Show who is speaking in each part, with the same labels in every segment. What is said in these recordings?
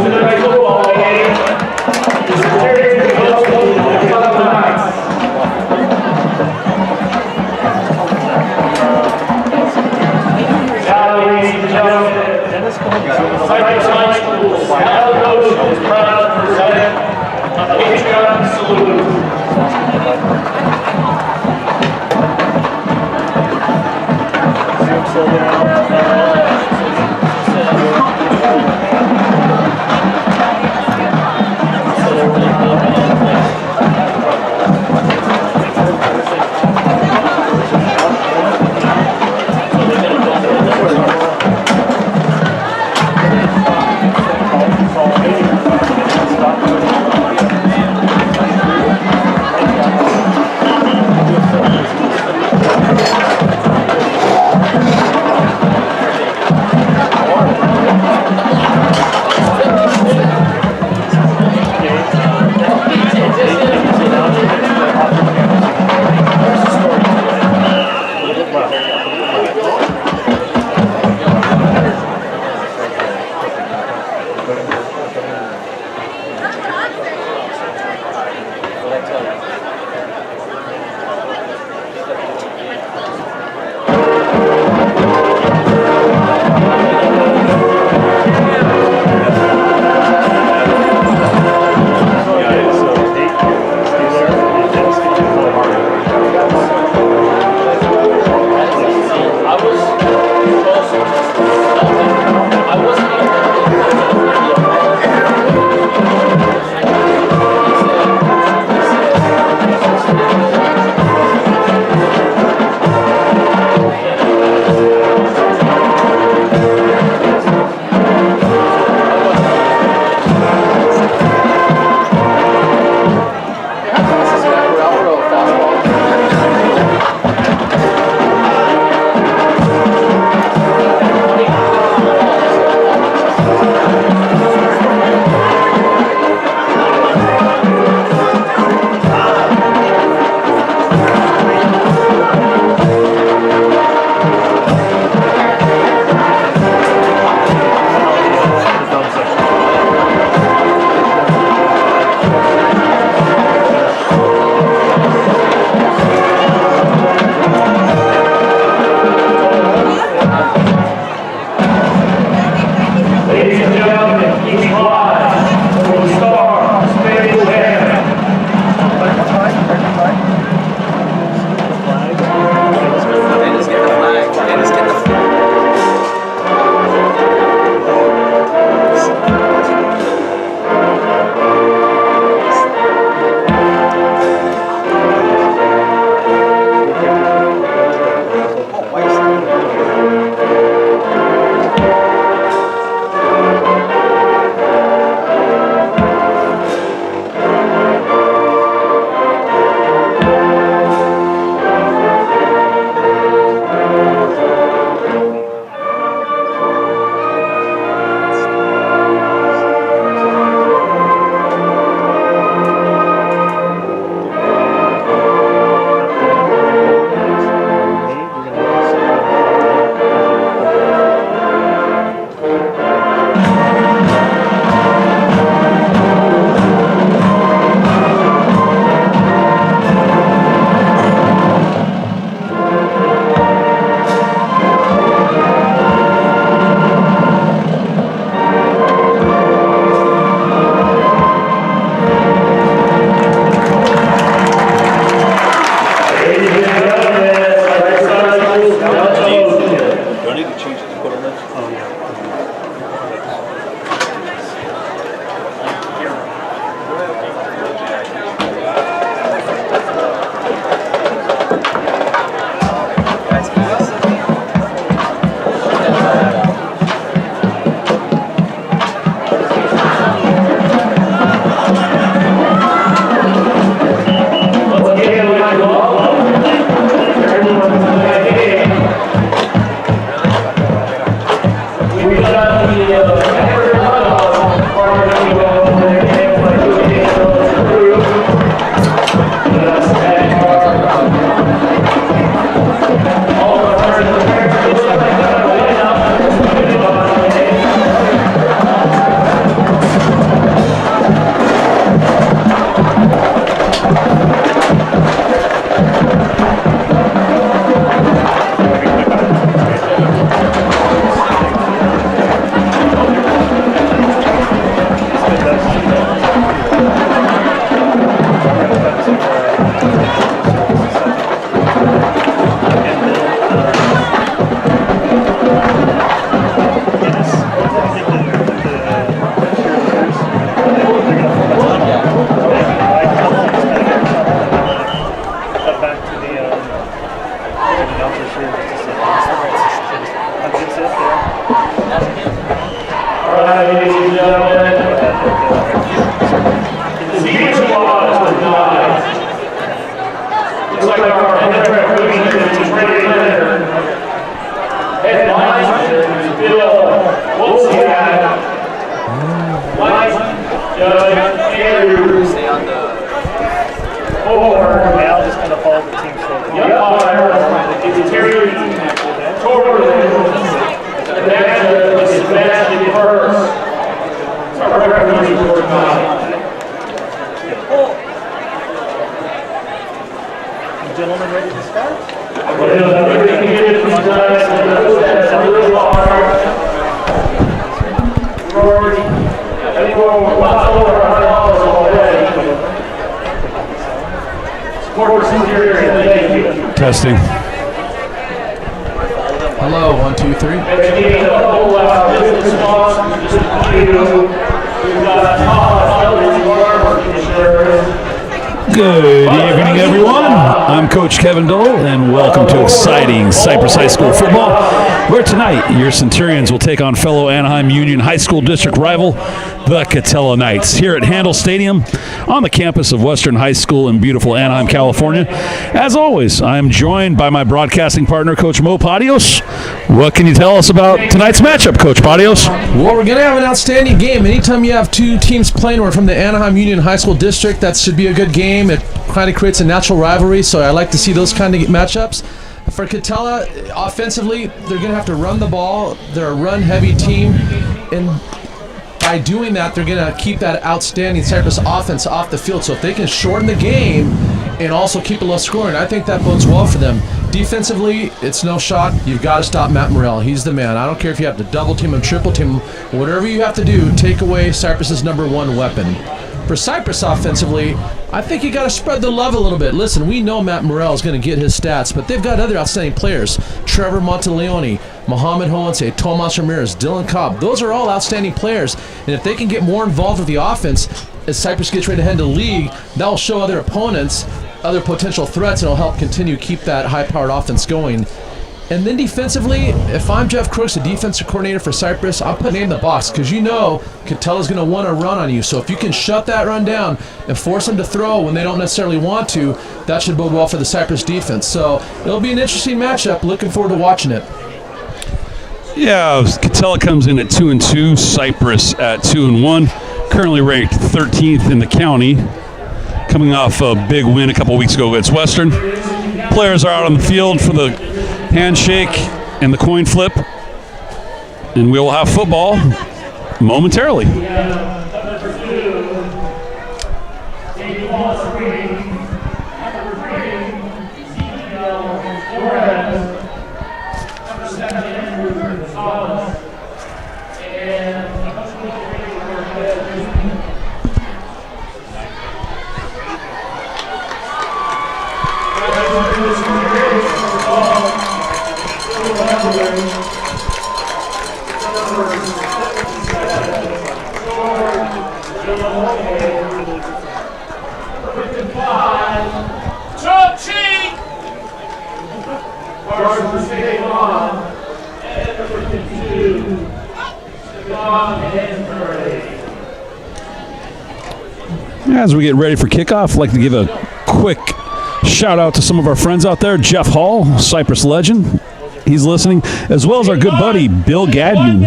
Speaker 1: tonight's football game. The Superior goes to the Katella Knights. Now, ladies and gentlemen, Cypress High School's head coach is proud to present a patriotic salute. Slow down. The Zebra squad is denied. Looks like our head coach is ready to enter. Head linesman is Bill Wolfsgad. Linesman Judge Andrew.
Speaker 2: Stay on the.
Speaker 1: I'll just kind of follow the team forward. The umpire is Terry Torberlin. The manager is Sebastian First. Our referee for tonight.
Speaker 3: Gentlemen, ready to start?
Speaker 4: Testing. Hello, 1, 2, 3. Good evening, everyone. I'm Coach Kevin Dole, and welcome to exciting Cypress High School football, where tonight your Centurions will take on fellow Anaheim Union High School district rival, the Katella Knights, here at Handel Stadium on the campus of Western High School in beautiful Anaheim, California. As always, I am joined by my broadcasting partner, Coach Mo Padios. What can you tell us about tonight's matchup, Coach Padios?
Speaker 5: Well, we're going to have an outstanding game. Anytime you have two teams playing, we're from the Anaheim Union High School district, that should be a good game. It kind of creates a natural rivalry, so I like to see those kind of matchups. For Katella, offensively, they're going to have to run the ball. They're a run-heavy team, and by doing that, they're going to keep that outstanding Cypress offense off the field. So if they can shorten the game and also keep it low scoring, I think that bodes well for them. Defensively, it's no shot. You've got to stop Matt Morrell. He's the man. I don't care if you have to double team him, triple team him, whatever you have to do, take away Cypress's number one weapon. For Cypress offensively, I think you got to spread the love a little bit. Listen, we know Matt Morrell is going to get his stats, but they've got other outstanding players. Trevor Monteleone, Mohamed Hoanse, Tomas Ramirez, Dylan Cobb. Those are all outstanding players. And if they can get more involved with the offense as Cypress gets ready to head to the league, that will show other opponents other potential threats, and it'll help continue keep that high-powered offense going. And then defensively, if I'm Jeff Crooks, the defensive coordinator for Cypress, I'm putting it in the box because you know Katella's going to want to run on you. So if you can shut that run down and force them to throw when they don't necessarily want to, that should bode well for the Cypress defense. So it'll be an interesting matchup. Looking forward to watching it.
Speaker 4: Yeah, Katella comes in at 2-2, Cypress at 2-1, currently ranked 13th in the county, coming off a big win a couple weeks ago against Western. Players are out on the field for the handshake and the coin flip, and we will have football momentarily. As we get ready for kickoff, I'd like to give a quick shout out to some of our friends out there. Jeff Hall, Cypress legend, he's listening, as well as our good buddy Bill Gadden,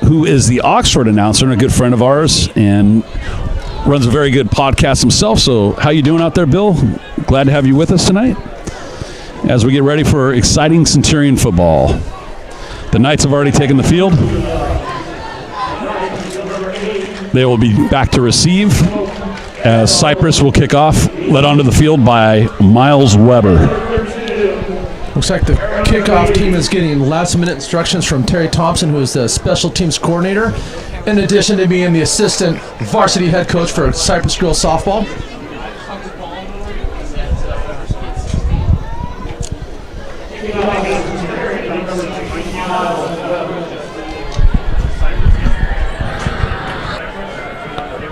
Speaker 4: who is the Oxford announcer and a good friend of ours and runs a very good podcast himself. So how you doing out there, Bill? Glad to have you with us tonight as we get ready for exciting Centurion football. The Knights have already taken the field. They will be back to receive as Cypress will kick off, led onto the field by Miles Weber.
Speaker 5: Looks like the kickoff team is getting last-minute instructions from Terry Thompson, who is the special teams coordinator, in addition to being the assistant varsity head coach for Cypress Girls Softball.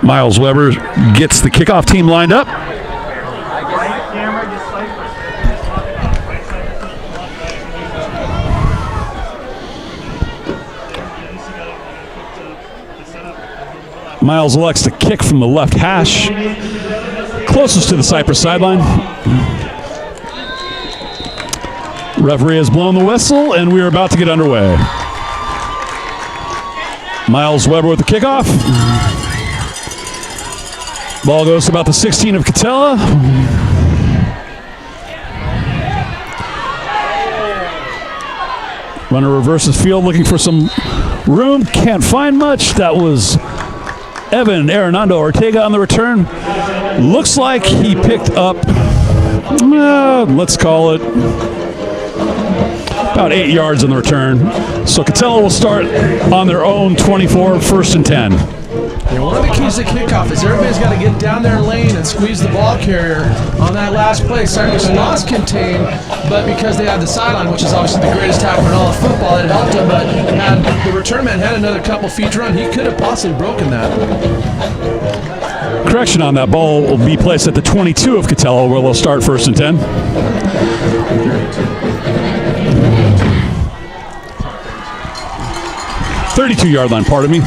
Speaker 4: Miles Weber gets the kickoff team lined up. Miles elects to kick from the left hash, closest to the Cypress sideline. Referee has blown the whistle, and we are about to get underway. Miles Weber with the kickoff. Ball goes to about the 16 of Katella. Runner reverses field looking for some room. Can't find much. That was Evan Arenando Ortega on the return. Looks like he picked up, let's call it, about 8 yards on the return. So Katella will start on their own 24, 1st and 10.
Speaker 5: Yeah, one of the keys to kickoff is everybody's got to get down their lane and squeeze the ball carrier on that last play. Cypress lost contain, but because they had the sideline, which is obviously the greatest tackler in all of football, it helped him. But had the return man had another couple feet to run, he could have possibly broken that.
Speaker 4: Correction on that ball will be placed at the 22 of Katella, where they'll start 1st and 10. 32-yard line, pardon me.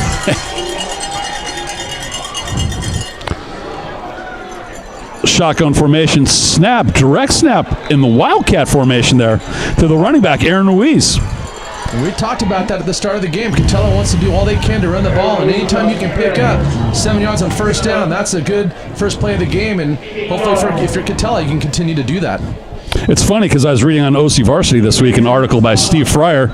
Speaker 4: Shotgun formation, snap, direct snap in the Wildcat formation there to the running back, Aaron Ruiz.
Speaker 5: And we talked about that at the start of the game. Katella wants to do all they can to run the ball, and anytime you can pick up 7 yards on 1st down, that's a good first play of the game, and hopefully if you're Katella, you can continue to do that.
Speaker 4: It's funny because I was reading on OC Varsity this week an article by Steve Fryer,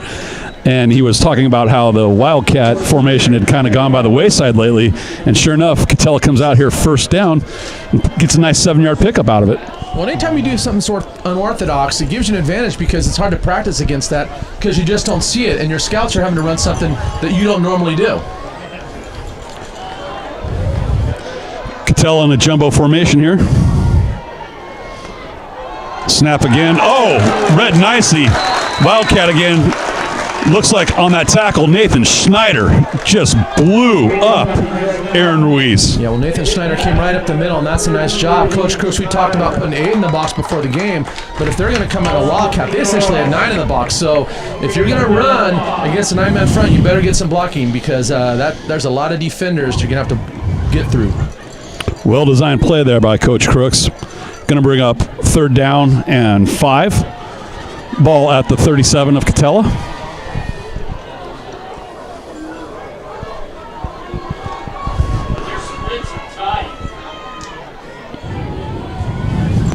Speaker 4: and he was talking about how the Wildcat formation had kind of gone by the wayside lately, and sure enough, Katella comes out here 1st down and gets a nice 7-yard pickup out of it.
Speaker 5: Well, anytime you do something sort of unorthodox, it gives you an advantage because it's hard to practice against that because you just don't see it, and your scouts are having to run something that you don't normally do.
Speaker 4: Katella in a jumbo formation here. Snap again. Oh, read nicely. Wildcat again. Looks like on that tackle, Nathan Schneider just blew up Aaron Ruiz.
Speaker 5: Yeah, well, Nathan Schneider came right up the middle, and that's a nice job. Coach Cruz, we talked about putting 8 in the box before the game, but if they're going to come out of Wildcat, they essentially had 9 in the box. So if you're going to run against a 9-man front, you better get some blocking because there's a lot of defenders you're going to have to get through.
Speaker 4: Well-designed play there by Coach Crooks. Going to bring up 3rd down and 5. Ball at the 37 of Katella.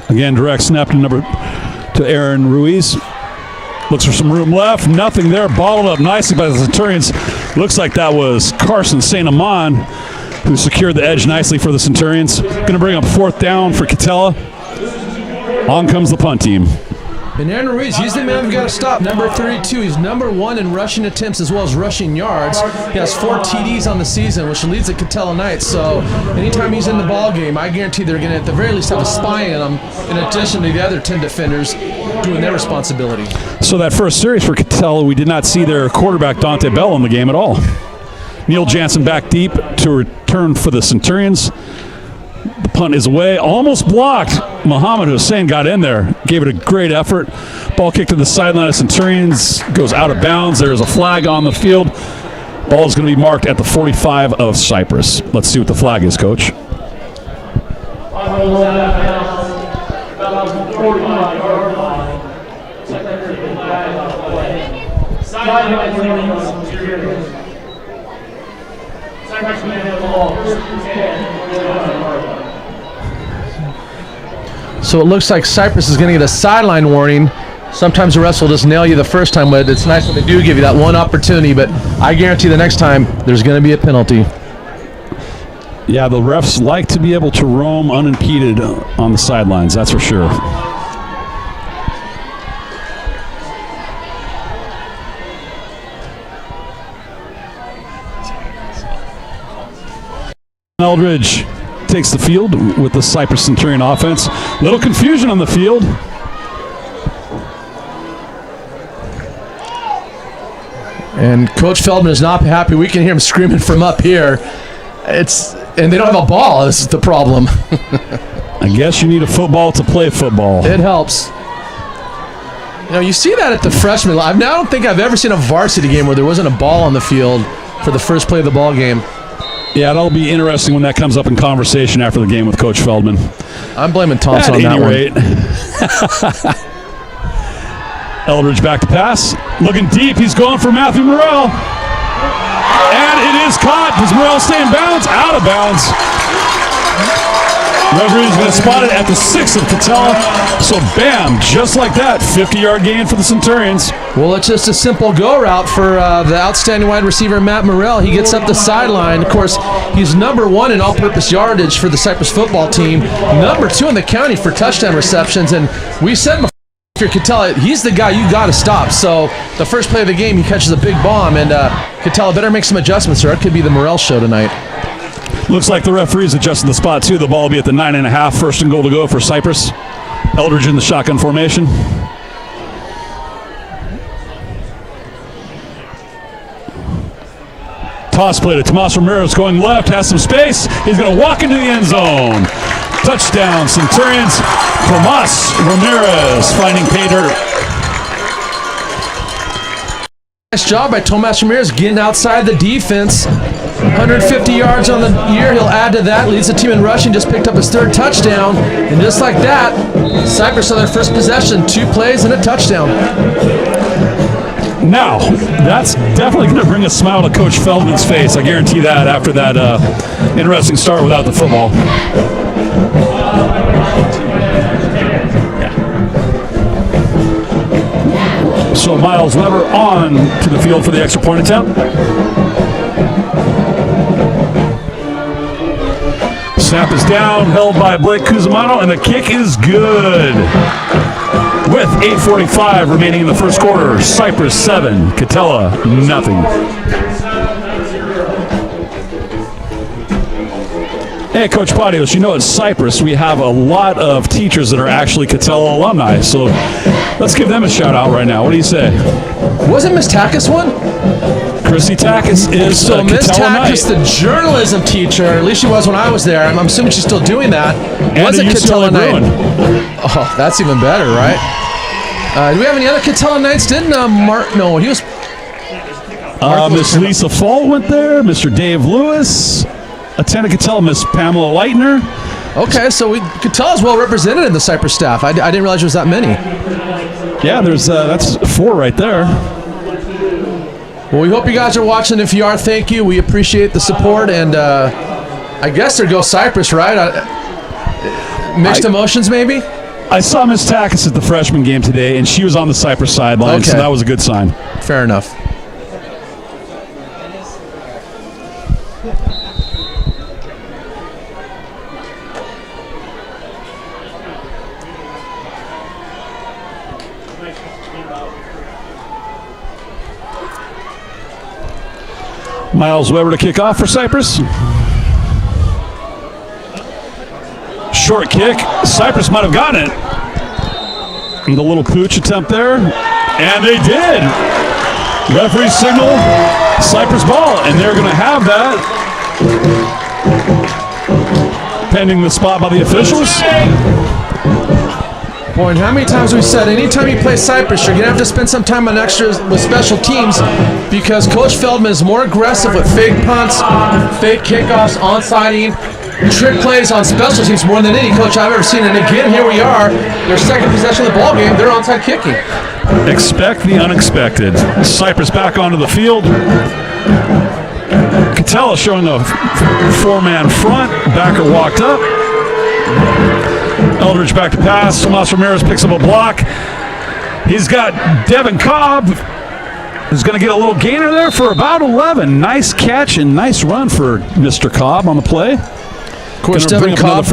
Speaker 4: Again, direct snap to Aaron Ruiz. Looks for some room left. Nothing there. Balled up nicely by the Centurions. Looks like that was Carson St. Amand who secured the edge nicely for the Centurions. Going to bring up 4th down for Katella. On comes the punt team.
Speaker 5: And Aaron Ruiz, he's the man we've got to stop. Number 32, he's number 1 in rushing attempts as well as rushing yards. He has 4 TDs on the season, which leads the Katella Knights. So anytime he's in the ball game, I guarantee they're going to at the very least have a spy in him in addition to the other 10 defenders doing their responsibility.
Speaker 4: So that first series for Katella, we did not see their quarterback Dante Bell in the game at all. Neil Jansen back deep to return for the Centurions. The punt is away, almost blocked. Muhammad Hussein got in there, gave it a great effort. Ball kicked to the sideline of Centurions, goes out of bounds. There's a flag on the field. Ball is going to be marked at the 45 of Cypress. Let's see what the flag is, Coach.
Speaker 5: So it looks like Cypress is going to get a sideline warning. Sometimes the refs will just nail you the first time, but it's nice when they do give you that one opportunity. But I guarantee the next time there's going to be a penalty.
Speaker 4: Yeah, the refs like to be able to roam unimpeded on the sidelines, that's for sure. Eldridge takes the field with the Cypress Centurion offense. Little confusion on the field.
Speaker 5: And Coach Feldman is not happy. We can hear him screaming from up here. And they don't have a ball. This is the problem.
Speaker 4: I guess you need a football to play football.
Speaker 5: It helps. You know, you see that at the freshman line. I don't think I've ever seen a varsity game where there wasn't a ball on the field for the first play of the ball game.
Speaker 4: Yeah, that'll be interesting when that comes up in conversation after the game with Coach Feldman.
Speaker 5: I'm blaming Thompson on that
Speaker 4: one. Eldridge back to pass. Looking deep. He's going for Matthew Morrell. And it is caught. Does Morrell stay in bounds? Out of bounds. Referee's going to spot it at the 6 of Katella. So, bam, just like that, 50-yard gain for the Centurions.
Speaker 5: Well, it's just a simple go route for the outstanding wide receiver, Matt Morrell. He gets up the sideline. Of course, he's number 1 in all-purpose yardage for the Cypress football team, number 2 in the county for touchdown receptions. And we said before, if you're Katella, he's the guy you got to stop. So, the first play of the game, he catches a big bomb, and Katella better make some adjustments, or it could be the Morrell show tonight.
Speaker 4: Looks like the referee's adjusting the spot, too. The ball will be at the 9.5, first and goal to go for Cypress. Eldridge in the shotgun formation. Toss play to Tomas Ramirez going left, has some space. He's going to walk into the end zone. Touchdown, Centurions. Tomas Ramirez finding pay dirt.
Speaker 5: Nice job by Tomas Ramirez getting outside the defense. 150 yards on the year. He'll add to that. Leads the team in rushing. Just picked up his 3rd touchdown. And just like that, Cypress on their first possession. 2 plays and a touchdown.
Speaker 4: Now, that's definitely going to bring a smile to Coach Feldman's face. I guarantee that after that interesting start without the football. So Miles Weber on to the field for the extra point attempt. Snap is down, held by Blake Cusimano, and the kick is good. With 8:45 remaining in the first quarter, Cypress 7, Katella nothing. Hey, Coach Patios, you know at Cypress we have a lot of teachers that are actually Katella alumni, so let's give them a shout out right now. What do you say?
Speaker 5: Wasn't Miss Takis one?
Speaker 4: Chrissy Takis is
Speaker 5: so Miss Takis,
Speaker 4: Knight.
Speaker 5: the journalism teacher, at least she was when I was there. I'm assuming she's still doing that.
Speaker 4: And
Speaker 5: was it Katella night?
Speaker 4: Bruin.
Speaker 5: Oh, that's even better, right? Do we have any other Katella nights? Didn't Mark? No, he was.
Speaker 4: Miss Lisa Fall went there. Mr. Dave Lewis attended Katella. Miss Pamela Leitner.
Speaker 5: Okay, so Katella's well represented in the Cypress staff. I didn't realize there was that many.
Speaker 4: Yeah, there's that's 4 right there.
Speaker 5: Well, we hope you guys are watching. If you are, thank you. We appreciate the support, and I guess there goes Cypress, right? Mixed emotions, maybe?
Speaker 4: I saw Miss Takis at the freshman game today, and she was on the Cypress sideline, so that was a good sign.
Speaker 5: Fair enough.
Speaker 4: Miles Weber to kick off for Cypress. Short kick. Cypress might have gotten it. And the little pooch attempt there. And they did. Referee signal, Cypress ball. And they're going to have that. Pending the spot by the officials.
Speaker 5: Boy, and how many times we said, anytime you play Cypress, you're going to have to spend some time on extras with special teams because Coach Feldman is more aggressive with fake punts, fake kickoffs, onsiding, trick plays on special teams more than any coach I've ever seen. And again, here we are, their second possession of the ball game, they're onside kicking.
Speaker 4: Expect the unexpected. Cypress back onto the field. Katella showing a 4-man front. Backer walked up. Eldridge back to pass. Tomas Ramirez picks up a block. He's got Devin Cobb, who's going to get a little gainer there for about 11. Nice catch and nice run for Mr. Cobb on the play.
Speaker 5: Of course, Devin Cobb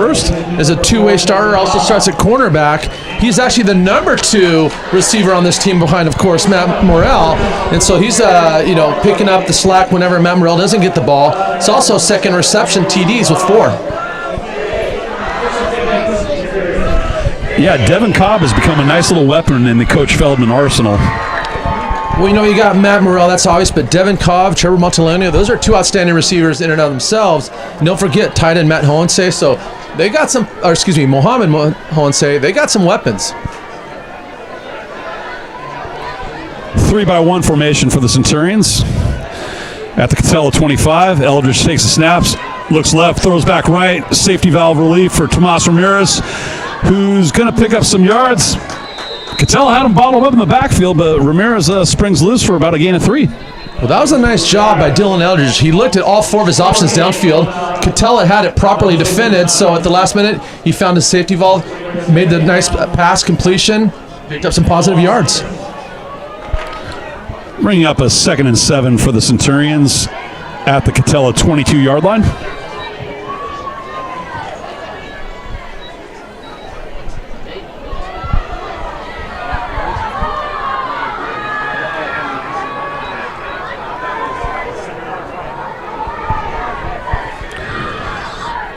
Speaker 5: is a two-way starter, also starts at cornerback. He's actually the number 2 receiver on this team behind, of course, Matt Morrell. And so he's, picking up the slack whenever Matt Morrell doesn't get the ball. It's also second reception TDs with 4.
Speaker 4: Yeah, Devin Cobb has become a nice little weapon in the Coach Feldman arsenal.
Speaker 5: Well, you got Matt Morrell, that's obvious, but Devin Cobb, Trevor Montaleno, those are 2 outstanding receivers in and of themselves. And don't forget, tight end Matt Hohensee, so they got some, Mohamed Hohensee, they got some weapons.
Speaker 4: 3-by-1 formation for the Centurions. At the Katella 25, Eldridge takes the snaps, looks left, throws back right. Safety valve relief for Tomas Ramirez, who's going to pick up some yards. Katella had him bottled up in the backfield, but Ramirez springs loose for about a gain of 3.
Speaker 5: Well, that was a nice job by Dylan Eldridge. He looked at all 4 of his options downfield. Katella had it properly defended, so at the last minute, he found his safety valve, made the nice pass completion, picked up some positive yards.
Speaker 4: Bringing up a 2nd and 7 for the Centurions at the Katella 22-yard line.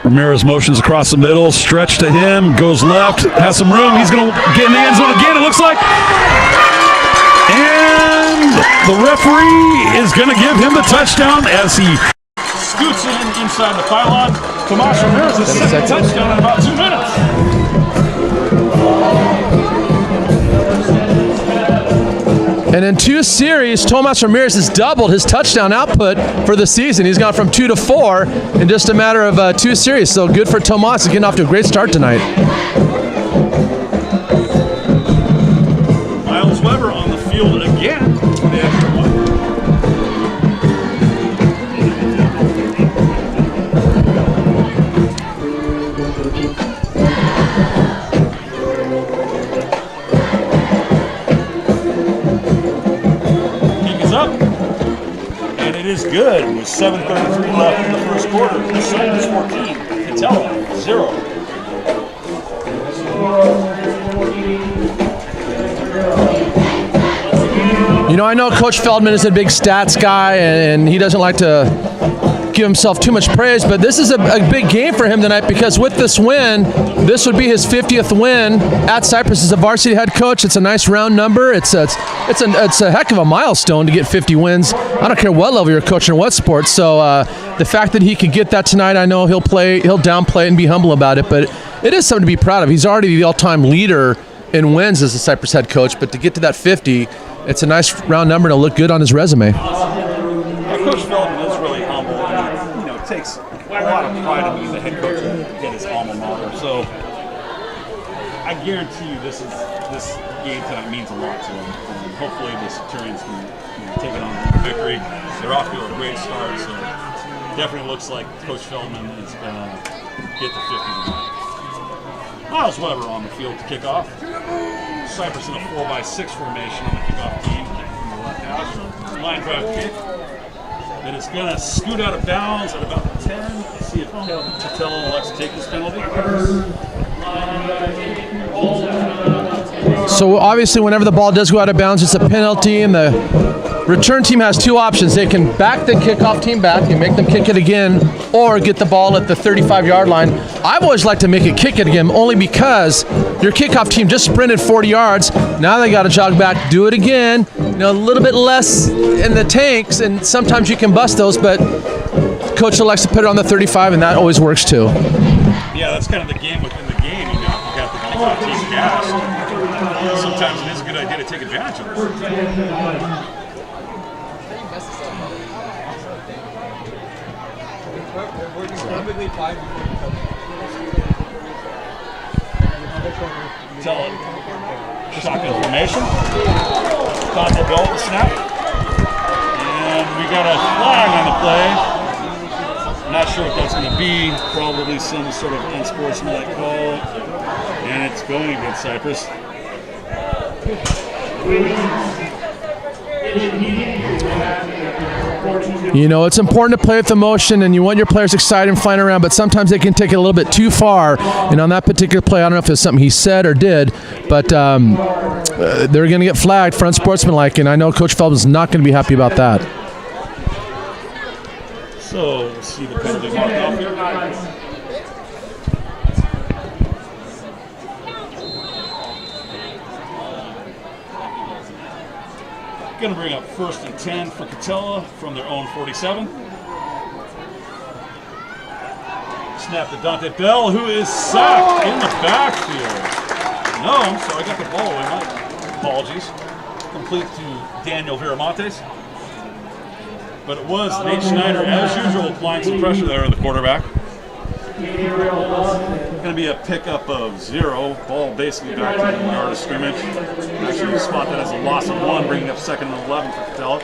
Speaker 4: Ramirez motions across the middle, stretch to him, goes left, has some room. He's going to get in the end zone again, it looks like. And the referee is going to give him the touchdown as he scoots inside the pylon. Tomas Ramirez's second touchdown in about 2 minutes.
Speaker 5: And in 2 series, Tomas Ramirez has doubled his touchdown output for the season. He's gone from 2 to 4 in just a matter of 2 series. So good for Tomas. He's getting off to a great start tonight.
Speaker 4: Miles Weber on the field again for the extra point. Is good with 7:33 left in the first quarter. The Cypress 14, Katella 0.
Speaker 5: You know, I know Coach Feldman is a big stats guy, and he doesn't like to give himself too much praise, but this is a big game for him tonight because with this win, this would be his 50th win at Cypress as a varsity head coach. It's a nice round number. It's a heck of a milestone to get 50 wins. I don't care what level you're coaching or what sport. So the fact that he could get that tonight, I know he'll downplay it and be humble about it, but it is something to be proud of. He's already the all-time leader in wins as a Cypress head coach, but to get to that 50, it's a nice round number and it'll look good on his resume.
Speaker 4: Coach Feldman is really humble, and it takes a lot of pride in being the head coach at his alma mater. So I guarantee you, this game tonight means a lot to him. And hopefully, the Centurions can take it on with victory. They're off to a great start, so definitely looks like Coach Feldman is going to get the 50 tonight. Miles Weber on the field to kick off. Cypress in a 4-by-6 formation on the kickoff team, kicking from the left hash. Line drive kick. And it's going to scoot out of bounds at about the 10. Let's see if Katella elects to take this penalty.
Speaker 5: So obviously whenever the ball does go out of bounds, it's a penalty, and the return team has 2 options. They can back the kickoff team back and make them kick it again, or get the ball at the 35-yard line. I've always liked to make it kick it again, only because your kickoff team just sprinted 40 yards. Now they got to jog back, do it again. A little bit less in the tanks, and sometimes you can bust those, but coach elects to put it on the 35, and that always works too.
Speaker 1: Yeah, that's kind of the game within the game. You got the kickoff team gas. Sometimes it is a good idea to take advantage of it.
Speaker 4: Tell it. Shotgun formation. Caught the ball at the snap. And we got a flag on the play. Not sure what that's going to be. Probably some sort of unsportsmanlike call. And it's going against Cypress.
Speaker 5: You know, it's important to play with emotion, and you want your players excited and flying around, but sometimes they can take it a little bit too far. And on that particular play, I don't know if it's something he said or did, but they're going to get flagged for unsportsmanlike, and I know Coach Feldman's not going to be happy about that.
Speaker 4: So we'll see the penalty marked off here. Going to bring up 1st and 10 for Katella from their own 47. Snap to Dante Bell, who is sacked in the backfield. No, I'm sorry, I got the ball away. My apologies. Complete to Daniel Viramontes.
Speaker 2: But it was Nate Schneider, as usual, applying some pressure there on the quarterback. Going to be a pickup of 0. Ball basically back to the yard of scrimmage. Actually, spot that as a loss of 1, bringing up 2nd and 11 for Katella.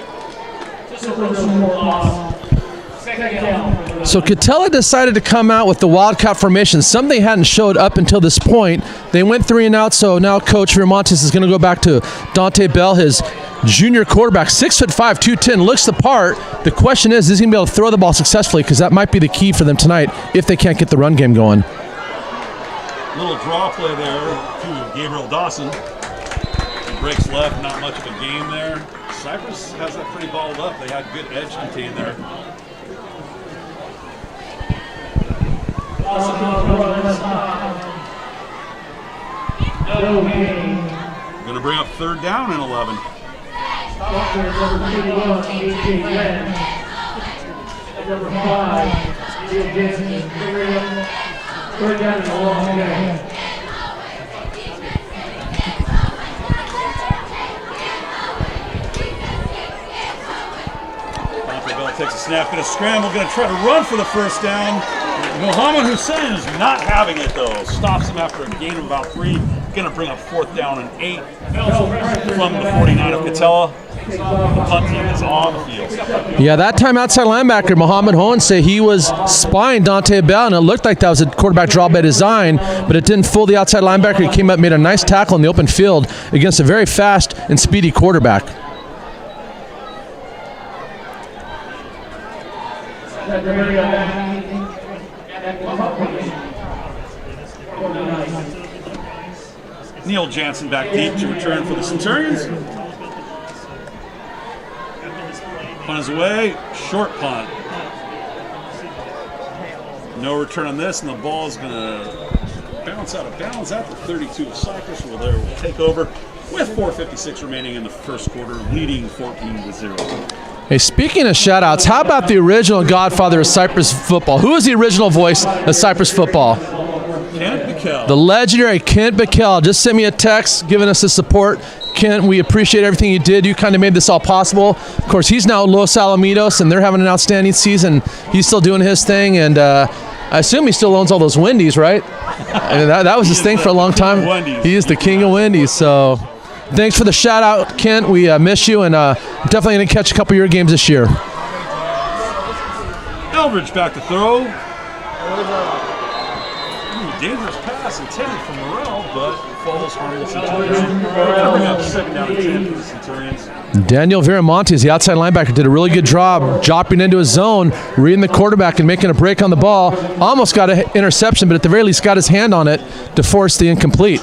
Speaker 5: So Katella decided to come out with the Wildcat formation, something they hadn't showed up until this point. They went 3 and out, so now Coach Viramontes is going to go back to Dante Bell, his junior quarterback, 6'5", 210, looks the part. The question is he going to be able to throw the ball successfully? Because that might be the key for them tonight if they can't get the run game going.
Speaker 2: Little draw play there to Gabriel Dawson. He breaks left, not much of a game there. Cypress has that pretty balled up. They had good edge contained there. Going to bring up 3rd down and 11.
Speaker 1: Number 5, third down and a long game.
Speaker 2: Bell takes a snap, going to scramble, going to try to run for the 1st down. Mohammed Hussein is not having it though. Stops him after a gain of about 3. Going to bring up 4th down and 8 from the 49 of Katella. The punt team is on the field.
Speaker 5: Yeah, that time outside linebacker, Mohammed Hohen said he was spying Dante Bell, and it looked like that was a quarterback draw by design, but it didn't fool the outside linebacker. He came up, made a nice tackle in the open field against a very fast and speedy quarterback.
Speaker 2: Neil Jansen back deep to return for the Centurions. Punt is away, short punt. No return on this, and the ball is going to bounce out of bounds at the 32 of Cypress, where they will take over with 4:56 remaining in the 1st quarter, leading 14-0.
Speaker 5: Hey, speaking of shout-outs, how about the original godfather of Cypress football? Who is the original voice of Cypress football?
Speaker 2: Kent Bickel.
Speaker 5: The legendary Kent Bickel just sent me a text giving us the support. Kent, we appreciate everything you did. You kind of made this all possible. Of course, he's now at Los Alamitos, and they're having an outstanding season. He's still doing his thing, and I assume he still owns all those Wendy's, right? I mean, that was his thing for a long time. He is the king of Wendy's, so thanks for the shout-out, Kent. We miss you, and definitely going to catch a couple of your games this year.
Speaker 2: Eldridge back to throw. Dangerous pass intended for Morrell, but falls harmless. Coming up 2nd down and 10 for the Centurions.
Speaker 5: Daniel Viramontes, the outside linebacker, did a really good job dropping into his zone, reading the quarterback and making a break on the ball. Almost got an interception, but at the very least got his hand on it to force the incomplete.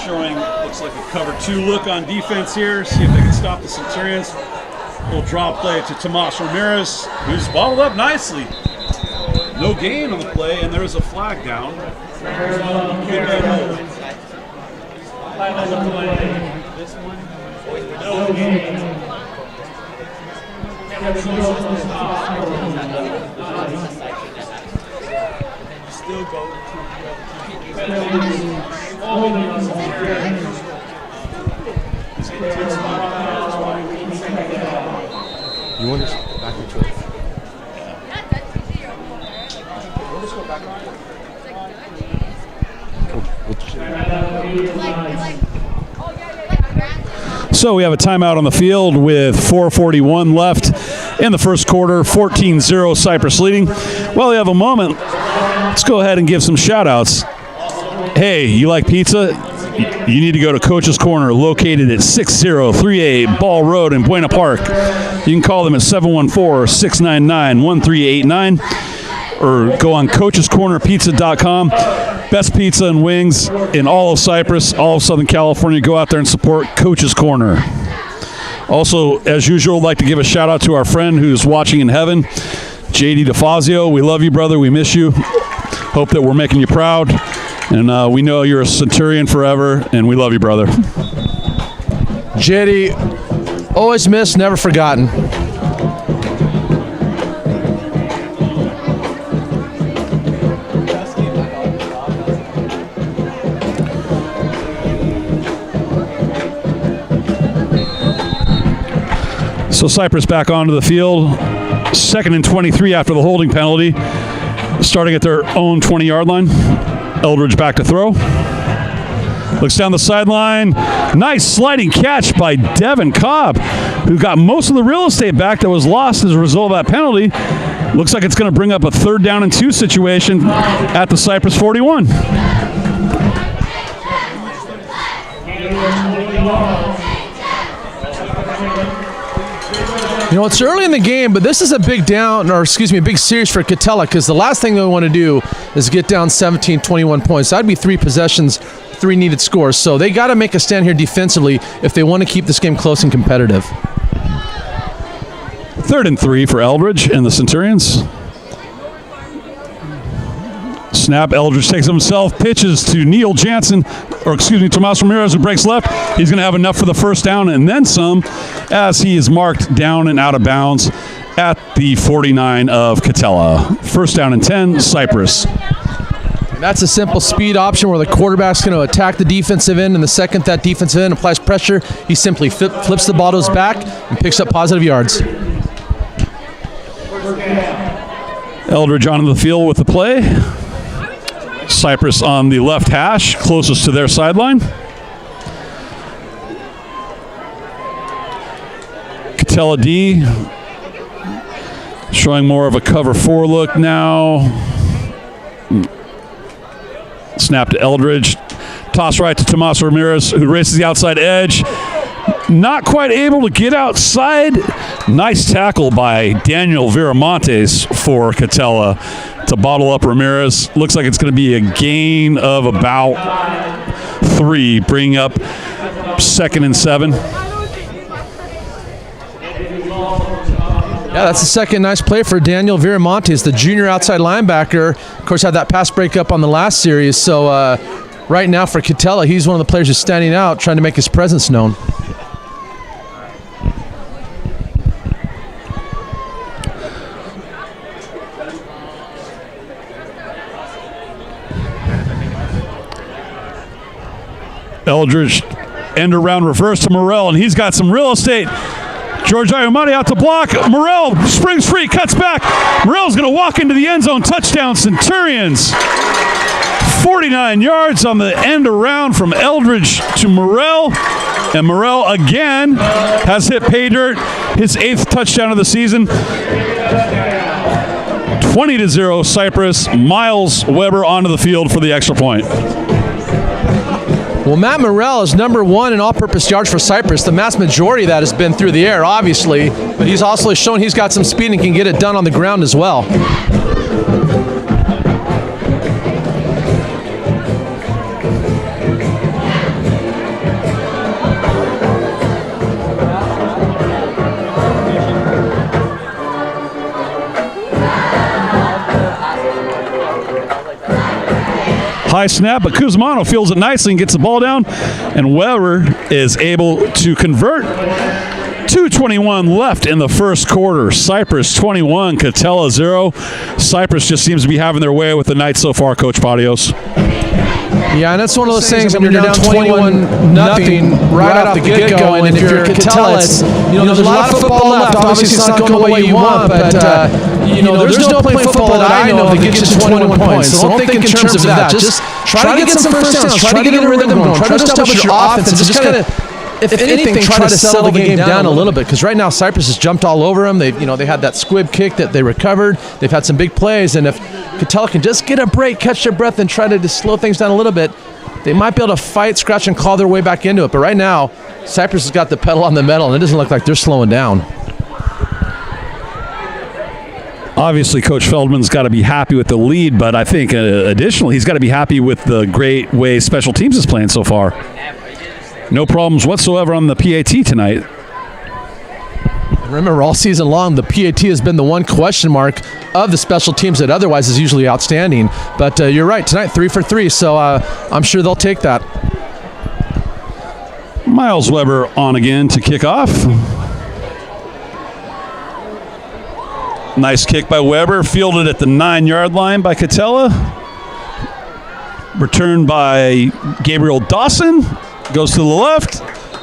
Speaker 2: Showing, looks like a cover 2 look on defense here. See if they can stop the Centurions. Little drop play to Tomas Ramirez, who's balled up nicely. No gain on the play, and there's a flag down.
Speaker 3: Still go.
Speaker 5: You want to back into it?
Speaker 4: So we have a timeout on the field with 4:41 left in the 1st quarter, 14-0 Cypress leading. While we have a moment, let's go ahead and give some shout-outs. Hey, you like pizza? You need to go to Coach's Corner, located at 6038 Ball Road in Buena Park. You can call them at 714-699-1389 or go on coachescornerpizza.com. Best pizza and wings in all of Cypress, all of Southern California. Go out there and support Coach's Corner. Also, as usual, I'd like to give a shout-out to our friend who's watching in heaven, JD DeFazio. We love you, brother. We miss you. Hope that we're making you proud. And we know you're a Centurion forever, and we love you, brother.
Speaker 5: JD, Always missed, never forgotten.
Speaker 4: So Cypress back onto the field. 2nd and 23 after the holding penalty. Starting at their own 20-yard line. Eldridge back to throw. Looks down the sideline. Nice sliding catch by Devin Cobb, who got most of the real estate back that was lost as a result of that penalty. Looks like it's going to bring up a 3rd down and 2 situation at the Cypress 41.
Speaker 5: You know, it's early in the game, but this is a big big series for Katella, because the last thing they want to do is get down 17, 21 points. That'd be 3 possessions, 3 needed scores. So they got to make a stand here defensively if they want to keep this game close and competitive.
Speaker 4: 3rd and 3 for Eldridge and the Centurions. Snap, Eldridge takes it himself, pitches to Tomas Ramirez, who breaks left. He's going to have enough for the 1st down and then some, as he is marked down and out of bounds at the 49 of Katella. 1st down and 10, Cypress.
Speaker 5: And that's a simple speed option where the quarterback's going to attack the defensive end, and the second that defensive end applies pressure, he simply flips the ball to his back and picks up positive yards.
Speaker 4: Eldridge onto the field with the play. Cypress on the left hash, closest to their sideline. Katella D showing more of a cover 4 look now. Snap to Eldridge. Toss right to Tomas Ramirez, who races the outside edge. Not quite able to get outside. Nice tackle by Daniel Viramontes for Katella to bottle up Ramirez. Looks like it's going to be a gain of about 3, bringing up 2nd and 7.
Speaker 5: Yeah, that's the second nice play for Daniel Viramontes, the junior outside linebacker. Of course, had that pass breakup on the last series. So right now for Katella, he's one of the players who's standing out, trying to make his presence known.
Speaker 4: Eldridge end around reverse to Morrell, and he's got some real estate. George Iomati out to block. Morrell springs free, cuts back. Morrell's going to walk into the end zone. Touchdown, Centurions. 49 yards on the end around from Eldridge to Morrell. And Morrell again has hit pay dirt, his 8th touchdown of the season. 20-0 Cypress. Miles Weber onto the field for the extra point.
Speaker 5: Well, Matt Morrell is number 1 in all-purpose yards for Cypress. The vast majority of that has been through the air, obviously, but he's also shown he's got some speed and can get it done on the ground as well.
Speaker 4: High snap, but Kuzmano fields it nicely and gets the ball down, and Weber is able to convert. 2:21 left in the first quarter. Cypress 21, Katella 0. Cypress just seems to be having their way with the night so far, Coach Padios.
Speaker 5: Yeah, and that's one of those things when you're down 21-0 right off the get-go, and if you're Katella, it's, there's a lot of football left. Obviously, it's not going the way you want, but there's no playing football that I know that gets you 21 points. So don't think in terms of that. Just try to get some first downs. Try to get a rhythm going. Try to establish your offense, and just kind of, if anything, try to settle the game down a little bit, because right now Cypress has jumped all over them. They had that squib kick that they recovered. They've had some big plays, and if Katella can just get a break, catch their breath, and try to just slow things down a little bit, they might be able to fight, scratch, and claw their way back into it. But right now, Cypress has got the pedal on the metal, and it doesn't look like they're slowing down.
Speaker 4: Obviously, Coach Feldman's got to be happy with the lead, but I think additionally, he's got to be happy with the great way special teams is playing so far. No problems whatsoever on the PAT tonight.
Speaker 5: Remember, all season long, the PAT has been the one question mark of the special teams that otherwise is usually outstanding. But you're right, tonight 3 for 3, so I'm sure they'll take that.
Speaker 4: Miles Weber on again to kick off. Nice kick by Weber, fielded at the 9-yard line by Katella. Returned by Gabriel Dawson, goes to the left,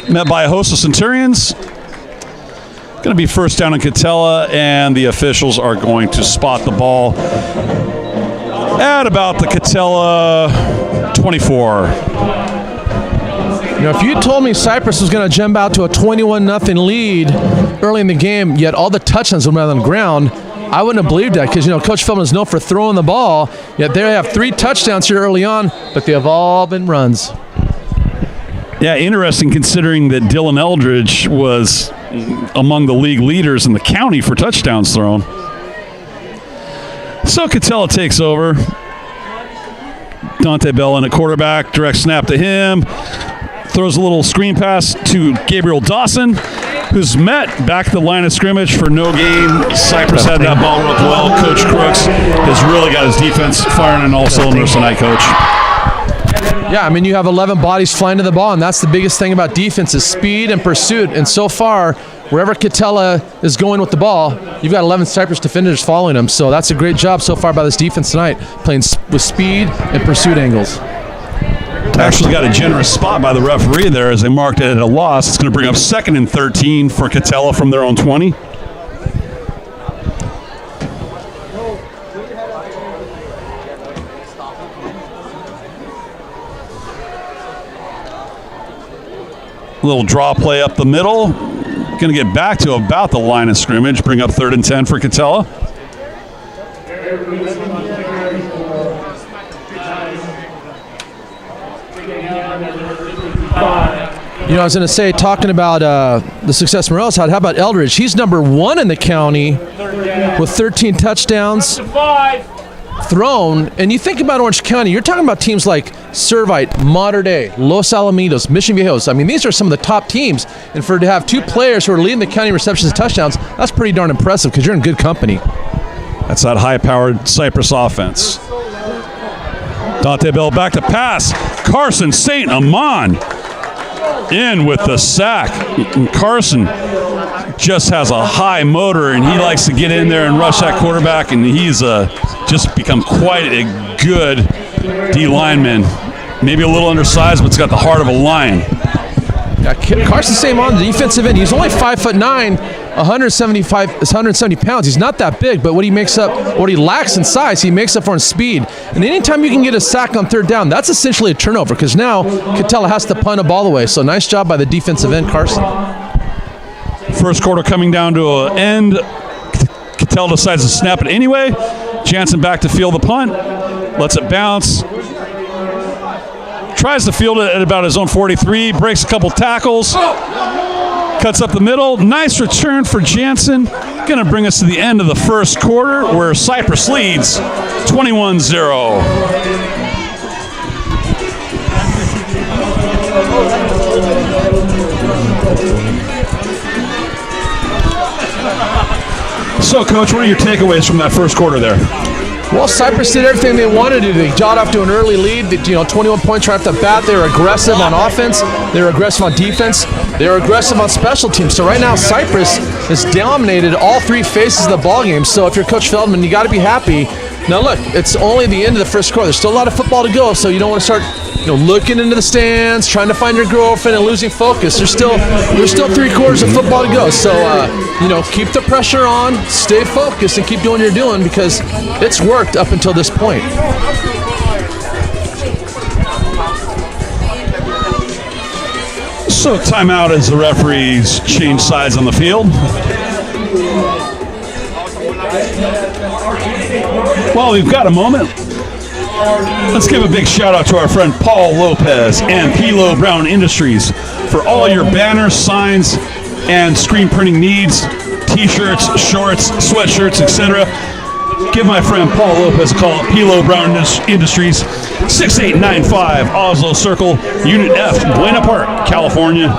Speaker 4: met by a host of Centurions. Going to be first down on Katella, and the officials are going to spot the ball at about the Katella 24.
Speaker 5: If you told me Cypress was going to jump out to a 21-0 lead early in the game, yet all the touchdowns were on the ground, I wouldn't have believed that because, Coach Feldman is known for throwing the ball, yet they have 3 touchdowns here early on, but they have all been runs.
Speaker 4: Yeah, interesting considering that Dylan Eldridge was among the league leaders in the county for touchdowns thrown. So Katella takes over. Dante Bell in at quarterback, direct snap to him. Throws a little screen pass to Gabriel Dawson, who's met back at the line of scrimmage for no gain. Cypress had that ball roped well. Coach Crooks has really got his defense firing on all cylinders tonight, Coach.
Speaker 5: Yeah, you have 11 bodies flying to the ball, and that's the biggest thing about defense is speed and pursuit. And so far, wherever Katella is going with the ball, you've got 11 Cypress defenders following him. So that's a great job so far by this defense tonight, playing with speed and pursuit angles.
Speaker 4: Actually got a generous spot by the referee there as they marked it at a loss. It's going to bring up 2nd and 13 for Katella from their own 20. Little draw play up the middle. Going to get back to about the line of scrimmage. Bring up 3rd and 10 for Katella.
Speaker 5: I was going to say, talking about the success Morales had, how about Eldridge? He's number 1 in the county with 13 touchdowns thrown. And you think about Orange County, you're talking about teams like Servite, Mater Dei, Los Alamitos, Mission Viejos. These are some of the top teams. And to have 2 players who are leading the county receptions and touchdowns, that's pretty darn impressive because you're in good company.
Speaker 4: That's that high-powered Cypress offense. Dante Bell back to pass. Carson St. Amand in with the sack. Carson just has a high motor, and he likes to get in there and rush that quarterback, and he's just become quite a good D lineman. Maybe a little undersized, but it's got the heart of a lion.
Speaker 5: Yeah, Carson St. Amand, the defensive end, he's only 5'9", 170 pounds. He's not that big, but what he lacks in size, he makes up for in speed. And anytime you can get a sack on 3rd down, that's essentially a turnover because now Katella has to punt a ball away. So nice job by the defensive end, Carson.
Speaker 4: First quarter coming down to an end. Katella decides to snap it anyway. Jansen back to field the punt. Lets it bounce. Tries to field it at about his own 43. Breaks a couple tackles. Cuts up the middle. Nice return for Jansen. Going to bring us to the end of the first quarter where Cypress leads 21-0. So, Coach, what are your takeaways from that first quarter there?
Speaker 5: Well, Cypress did everything they wanted to do. They got off to an early lead, 21 points right off the bat. They were aggressive on offense. They were aggressive on defense. They were aggressive on special teams. So right now, Cypress has dominated all 3 phases of the ball game. So if you're Coach Feldman, you got to be happy. Now look, it's only the end of the first quarter. There's still a lot of football to go, so you don't want to start looking into the stands, trying to find your girlfriend and losing focus. There's still 3 quarters of football to go. So, keep the pressure on, stay focused, and keep doing what you're doing because it's worked up until this point.
Speaker 4: So timeout as the referees change sides on the field. Well, we've got a moment. Let's give a big shout out to our friend Paul Lopez and Pilo Brown Industries for all your banners, signs, and screen printing needs, t-shirts, shorts, sweatshirts, etc. Give my friend Paul Lopez a call at Pilo Brown Industries, 6895 Oslo Circle, Unit F, Buena Park, California.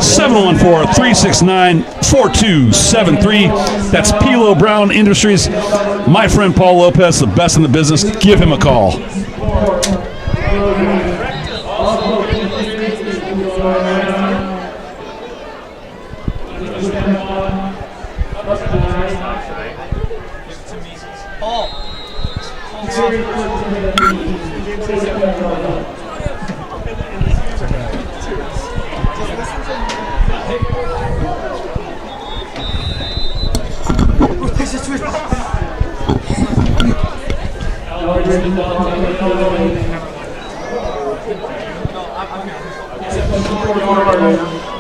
Speaker 4: 714-369-4273. That's Pilo Brown Industries. My friend Paul Lopez, the best in the business. Give him a call.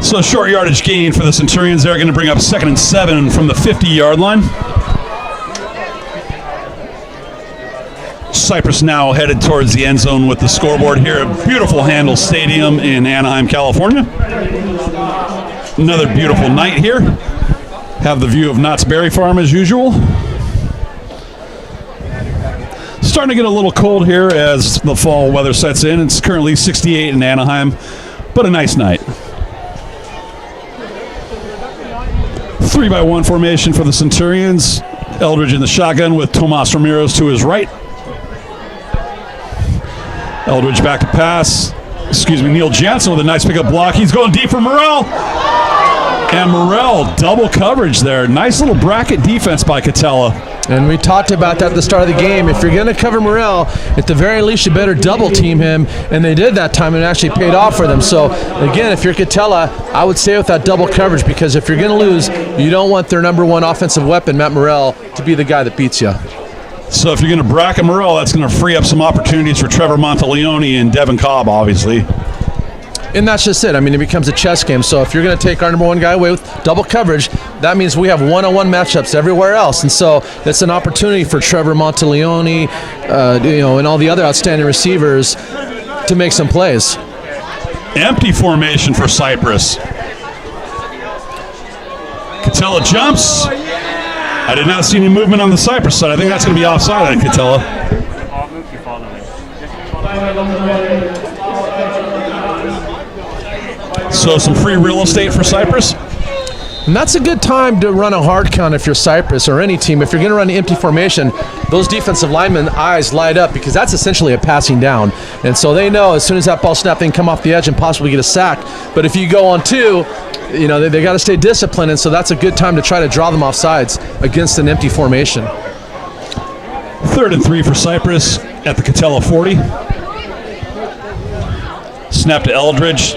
Speaker 4: So a short yardage gain for the Centurions. They're going to bring up 2nd and 7 from the 50-yard line. Cypress now headed towards the end zone with the scoreboard here at beautiful Handel Stadium in Anaheim, California. Another beautiful night here. Have the view of Knott's Berry Farm as usual. Starting to get a little cold here as the fall weather sets in. It's currently 68 in Anaheim, but a nice night. 3-by-1 formation for the Centurions. Eldridge in the shotgun with Tomas Ramirez to his right. Eldridge back to pass. Neil Jansen with a nice pickup block. He's going deep for Morrell. And Morrell, double coverage there. Nice little bracket defense by Katella.
Speaker 5: And we talked about that at the start of the game. If you're going to cover Morrell, at the very least, you better double team him. And they did that time, and it actually paid off for them. So, again, if you're Katella, I would stay with that double coverage, because if you're going to lose, you don't want their number one offensive weapon, Matt Morrell, to be the guy that beats you.
Speaker 4: So if you're going to bracket Morrell, that's going to free up some opportunities for Trevor Monteleone and Devin Cobb, obviously.
Speaker 5: And that's just it. I mean, it becomes a chess game. So if you're going to take our number one guy away with double coverage, that means we have one-on-one matchups everywhere else. And so it's an opportunity for Trevor Monteleone, and all the other outstanding receivers to make some plays.
Speaker 4: Empty formation for Cypress. Katella jumps. I did not see any movement on the Cypress side. I think that's going to be offside on Katella. So some free real estate for Cypress.
Speaker 5: And that's a good time to run a hard count if you're Cypress or any team. If you're going to run an empty formation, those defensive linemen' eyes light up, because that's essentially a passing down. And so they know as soon as that ball snapped, they can come off the edge and possibly get a sack. But if you go on two, they got to stay disciplined, and so that's a good time to try to draw them off sides against an empty formation.
Speaker 4: 3rd and 3 for Cypress at the Katella 40. Snap to Eldridge.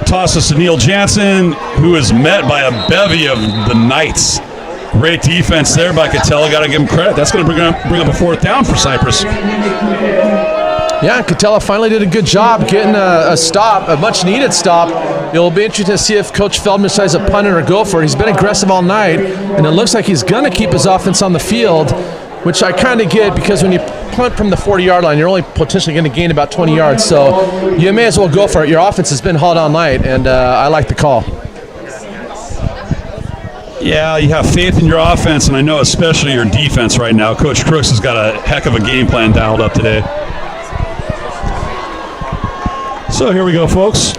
Speaker 4: Tosses to Neil Jansen, who is met by a bevy of the Knights. Great defense there by Katella. Got to give him credit. That's going to bring up a 4th down for Cypress.
Speaker 5: Yeah, Katella finally did a good job getting a stop, a much-needed stop. It'll be interesting to see if Coach Feldman decides to punt it or go for it. He's been aggressive all night, and it looks like he's going to keep his offense on the field, which I kind of get, because when you punt from the 40-yard line, you're only potentially going to gain about 20 yards. So you may as well go for it. Your offense has been hauled all night, and I like the call.
Speaker 4: Yeah, you have faith in your offense, and I know especially your defense right now. Coach Crooks has got a heck of a game plan dialed up today. So here we go, folks.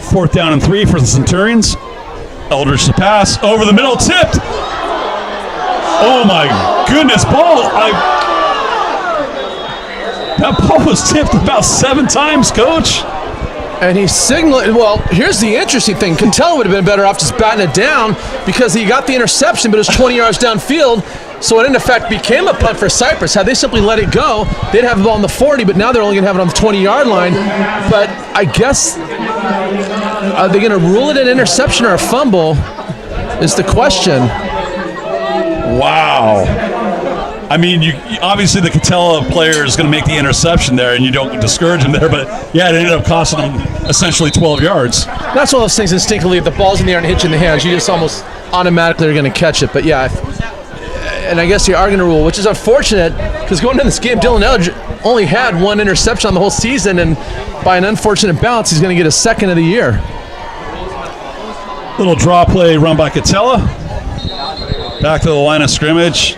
Speaker 4: 4th down and 3 for the Centurions. Eldridge to pass. Over the middle, tipped. Oh, my goodness. That ball was tipped about 7 times, Coach.
Speaker 5: And he signaled. Well, here's the interesting thing. Katella would have been better off just batting it down, because he got the interception, but it was 20 yards downfield. So it in effect became a punt for Cypress. Had they simply let it go, they'd have the ball on the 40, but now they're only going to have it on the 20-yard line. But I guess, are they going to rule it an interception or a fumble is the question.
Speaker 4: Wow. I mean, you obviously the Katella player is going to make the interception there, and you don't discourage him there. But, yeah, it ended up costing him essentially 12 yards.
Speaker 5: That's one of those things instinctively. If the ball's in the air and hits you in the hands, you just almost automatically are going to catch it. But, yeah, and I guess you are going to rule, which is unfortunate, because going into this game, Dylan Eldridge only had 1 interception on the whole season, and by an unfortunate bounce, he's going to get his 2nd of the year.
Speaker 4: Little draw play run by Katella. Back to the line of scrimmage.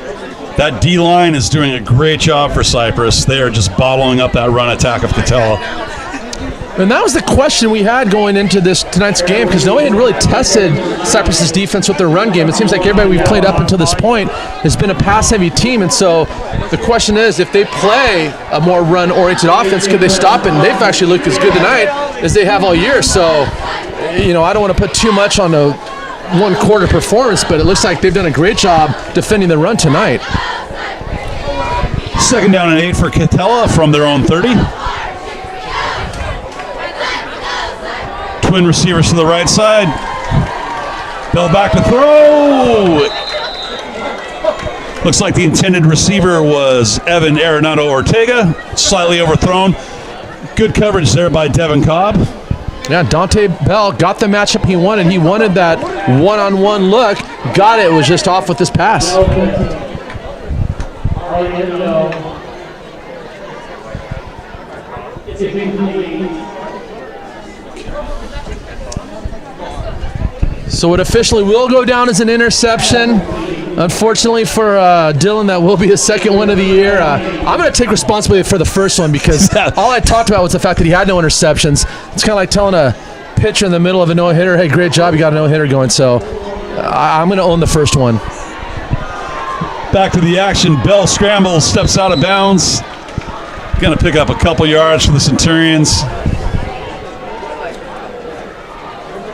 Speaker 4: That D-line is doing a great job for Cypress. They are just bottling up that run attack of Katella.
Speaker 5: And that was the question we had going into tonight's game, because nobody had really tested Cypress's defense with their run game. It seems like everybody we've played up until this point has been a pass-heavy team, and so the question is, if they play a more run-oriented offense, could they stop it? And they've actually looked as good tonight as they have all year. So, I don't want to put too much on a one-quarter performance, but it looks like they've done a great job defending the run tonight.
Speaker 4: Second down and 8 for Katella from their own 30. Twin receivers to the right side. Bell back to throw. Looks like the intended receiver was Evan Arenado Ortega. Slightly overthrown. Good coverage there by Devin Cobb.
Speaker 5: Yeah, Dante Bell got the matchup he wanted. He wanted that one-on-one look. Got it. Was just off with this pass. So it officially will go down as an interception. Unfortunately for Dylan, that will be his second one of the year. I'm going to take responsibility for the first one because all I talked about was the fact that he had no interceptions. It's kind of like telling a pitcher in the middle of a no-hitter, hey, great job, you got a no-hitter going. So I'm going to own the first one.
Speaker 4: Back to the action. Bell scrambles, steps out of bounds. Going to pick up a couple yards for the Centurions.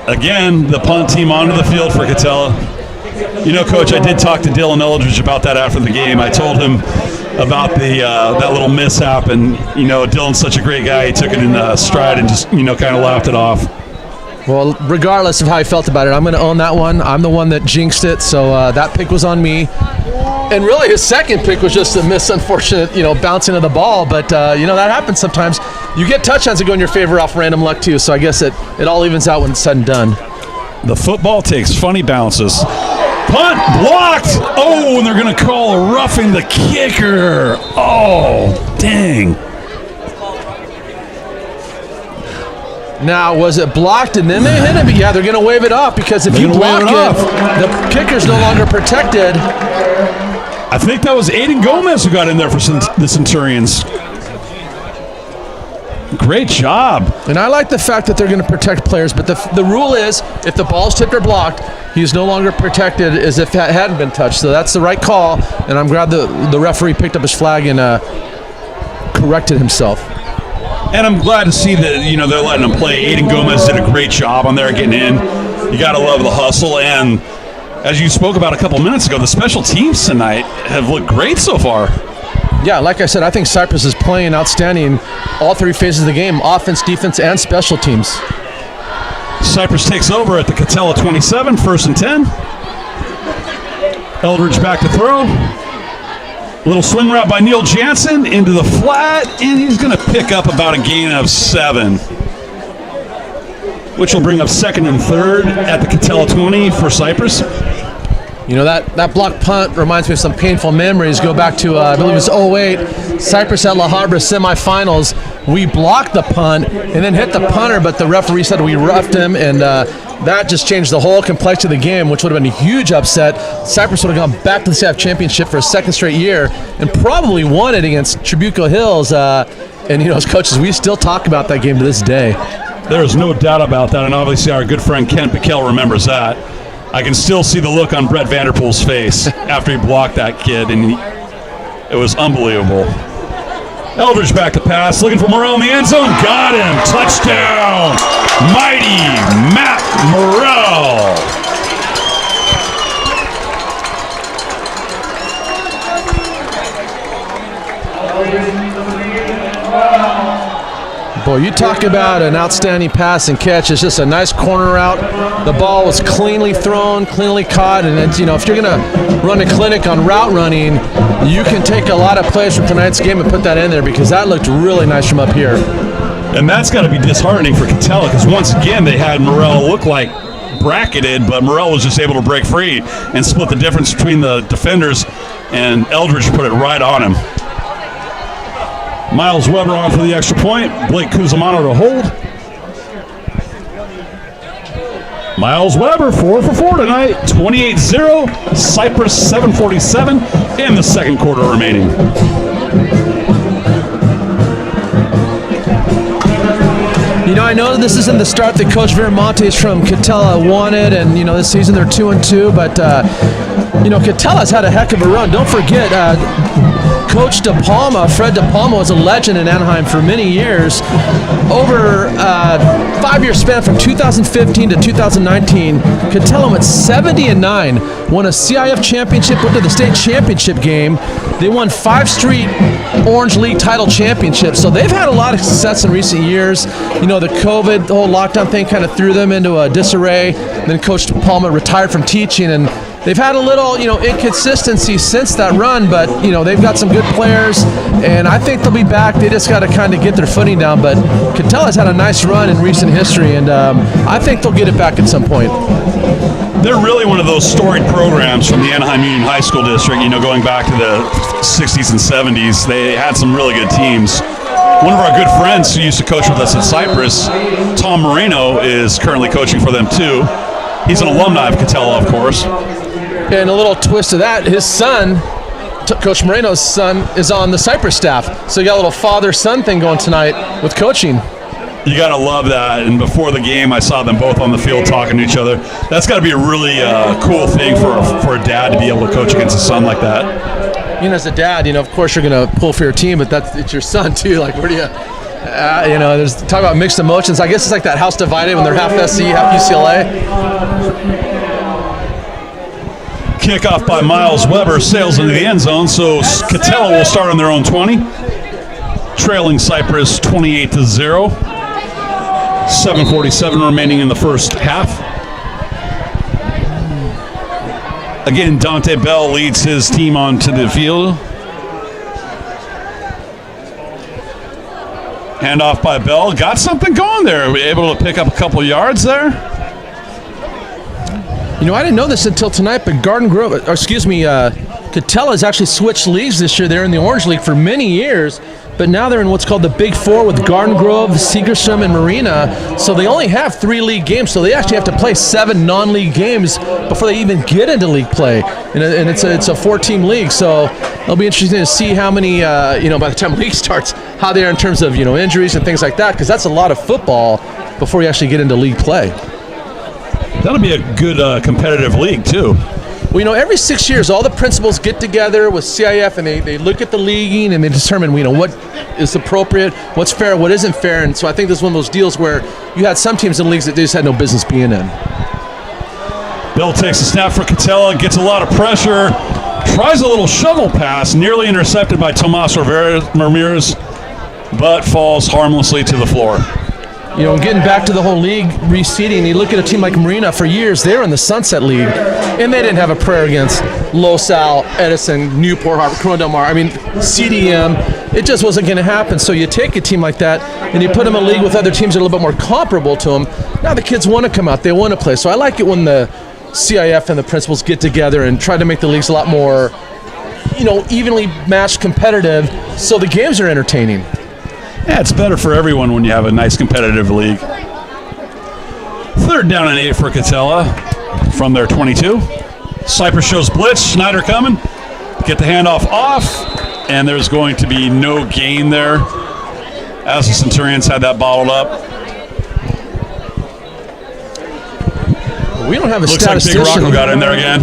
Speaker 4: Again, the punt team onto the field for Katella. You know, Coach, I did talk to Dylan Eldridge about that after the game. I told him about that little mishap, and, you know, Dylan's such a great guy. He took it in stride and just, you know, kind of laughed it off.
Speaker 5: Well, regardless of how he felt about it, I'm going to own that one. I'm the one that jinxed it, so that pick was on me. And really, his second pick was just a unfortunate, you know, bouncing of the ball. But, you know, that happens sometimes. You get touchdowns that go in your favor off random luck, too. So I guess it all evens out when it's said and done.
Speaker 4: The football takes funny bounces. Punt blocked. Oh, and they're going to call a roughing the kicker. Oh, dang.
Speaker 5: Now, was it blocked and then they hit him? But yeah, they're going to wave it off because if you block it, the kicker's no longer protected.
Speaker 4: I think that was Aiden Gomez who got in there for the Centurions. Great job.
Speaker 5: And I like the fact that they're going to protect players, but the rule is if the ball's tipped or blocked, he's no longer protected as if that hadn't been touched. So that's the right call, and I'm glad the referee picked up his flag and corrected himself.
Speaker 4: And I'm glad to see that, you know, they're letting him play. Aiden Gomez did a great job on there getting in. You got to love the hustle. And as you spoke about a couple minutes ago, the special teams tonight have looked great so far.
Speaker 5: Yeah, like I said, I think Cypress is playing outstanding all three phases of the game, offense, defense, and special teams.
Speaker 4: Cypress takes over at the Katella 27, 1st and 10. Eldridge back to throw. Little swing route by Neil Jansen into the flat, and he's going to pick up about a gain of 7, which will bring up 2nd and 3rd at the Katella 20 for Cypress.
Speaker 5: You know, that block punt reminds me of some painful memories. Go back to, I believe it was 08, Cypress at La Habra semifinals. We blocked the punt and then hit the punter, but the referee said we roughed him, and that just changed the whole complexion of the game, which would have been a huge upset. Cypress would have gone back to the CAF championship for a second straight year and probably won it against Trabuco Hills. And, you know, as coaches, we still talk about that game to this day.
Speaker 4: There is no doubt about that, and obviously our good friend Kent Piquel remembers that. I can still see the look on Brett Vanderpool's face after he blocked that kid, and it was unbelievable. Eldridge back to pass, looking for Morrell in the end zone. Got him. Touchdown. Mighty Matt Morrell.
Speaker 5: Boy, you talk about an outstanding pass and catch. It's just a nice corner route. The ball was cleanly thrown, cleanly caught, and it's, you know, if you're going to run a clinic on route running, you can take a lot of plays from tonight's game and put that in there because that looked really nice from up here.
Speaker 4: And that's got to be disheartening for Katella because once again they had Morrell look like bracketed, but Morrell was just able to break free and split the difference between the defenders, and Eldridge put it right on him. Miles Weber on for the extra point. Blake Cusimano to hold. Miles Weber, 4 for 4 tonight. 28-0. Cypress 7:47 in the second quarter remaining.
Speaker 5: You know, I know this isn't the start that Coach Viramontes from Katella wanted, and, you know, this season they're 2-2, but, you know, Katella's had a heck of a run. Don't forget, Coach De Palma, Fred De Palma, was a legend in Anaheim for many years. Over a 5-year span from 2015 to 2019, Katella went 70-9, won a CIF championship, went to the state championship game. They won 5 straight Orange League title championships. So they've had a lot of success in recent years. You know, the COVID, the whole lockdown thing kind of threw them into a disarray. Then Coach De Palma retired from teaching, and they've had a little, inconsistency since that run, but, they've got some good players, and I think they'll be back. They just got to kind of get their footing down, but Katella's had a nice run in recent history, and I think they'll get it back at some point.
Speaker 2: They're really one of those storied programs from the Anaheim Union High School District, going back to the 60s and 70s. They had some really good teams. One of our good friends who used to coach with us at Cypress, Tom Moreno, is currently coaching for them too. He's an alumni of Katella, of course.
Speaker 5: And a little twist of that, his son, Coach Moreno's son, is on the Cypress staff. So you got a little father-son thing going tonight with coaching.
Speaker 2: You got to love that. And before the game, I saw them both on the field talking to each other. That's got to be a really cool thing for a dad to be able to coach against his son like that.
Speaker 5: As a dad, of course you're going to pull for your team, but it's your son too. Like, where do you, there's talk about mixed emotions. I guess it's like that house divided when they're half SC, half UCLA.
Speaker 2: Kickoff by Miles Weber sails into the end zone, so Katella will start on their own 20, trailing Cypress 28-0. 7:47 remaining in the first half. Again, Dante Bell leads his team onto the field. Handoff by Bell. Got something going there. Able to pick up a couple yards there.
Speaker 5: I didn't know this until tonight, but Katella has actually switched leagues this year. They're in the Orange League for many years, but now they're in what's called the Big Four with Garden Grove, Segerstrom, and Marina. So they only have 3 league games, so they actually have to play 7 non-league games before they even get into league play. And it's a 4-team league, so it'll be interesting to see how many, by the time league starts, how they are in terms of, injuries and things like that, because that's a lot of football before you actually get into league play.
Speaker 2: That'll be a good competitive league, too.
Speaker 5: Well, every 6 years, all the principals get together with CIF, and they look at the leaguing, and they determine, what is appropriate, what's fair, what isn't fair. And so I think this is one of those deals where you had some teams in leagues that they just had no business being in.
Speaker 2: Bill takes a snap for Katella, gets a lot of pressure, tries a little shovel pass, nearly intercepted by Tomas Ramirez, but falls harmlessly to the floor.
Speaker 5: Getting back to the whole league reseeding, you look at a team like Marina. For years, they were in the Sunset League, and they didn't have a prayer against Los Al, Edison, Newport Harbor, Corona Del Mar. CDM. It just wasn't going to happen. So you take a team like that, and you put them in a league with other teams that are a little bit more comparable to them. Now the kids want to come out. They want to play. So I like it when the CIF and the principals get together and try to make the leagues a lot more, evenly matched, competitive, so the games are entertaining.
Speaker 2: Yeah, it's better for everyone when you have a nice competitive league. 3rd down and 8 for Katella from their 22. Cypress shows blitz. Schneider coming. Get the handoff off, and there's going to be no gain there as the Centurions had that bottled up.
Speaker 5: We don't have a
Speaker 2: Looks
Speaker 5: statistician.
Speaker 2: like Big Rocco got in there again.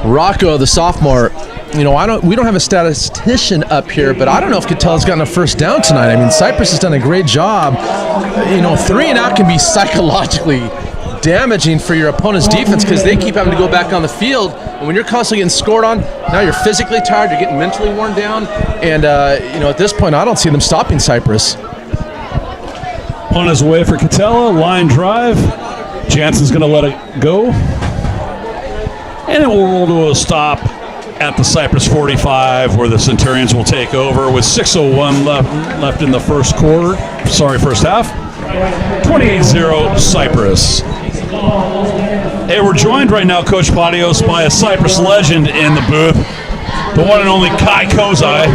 Speaker 5: Rocco, the sophomore. We don't have a statistician up here, but I don't know if Katella's gotten a first down tonight. Cypress has done a great job. 3 and out can be psychologically damaging for your opponent's defense because they keep having to go back on the field. And when you're constantly getting scored on, now you're physically tired, you're getting mentally worn down. And, at this point, I don't see them stopping Cypress.
Speaker 2: On his way for Katella, line drive. Jansen's going to let it go. And it will roll to a stop at the Cypress 45, where the Centurions will take over with 6:01 left in the first half. 28-0 Cypress. Hey, we're joined right now, Coach Patios, by a Cypress legend in the booth, the one and only Kai Kozai.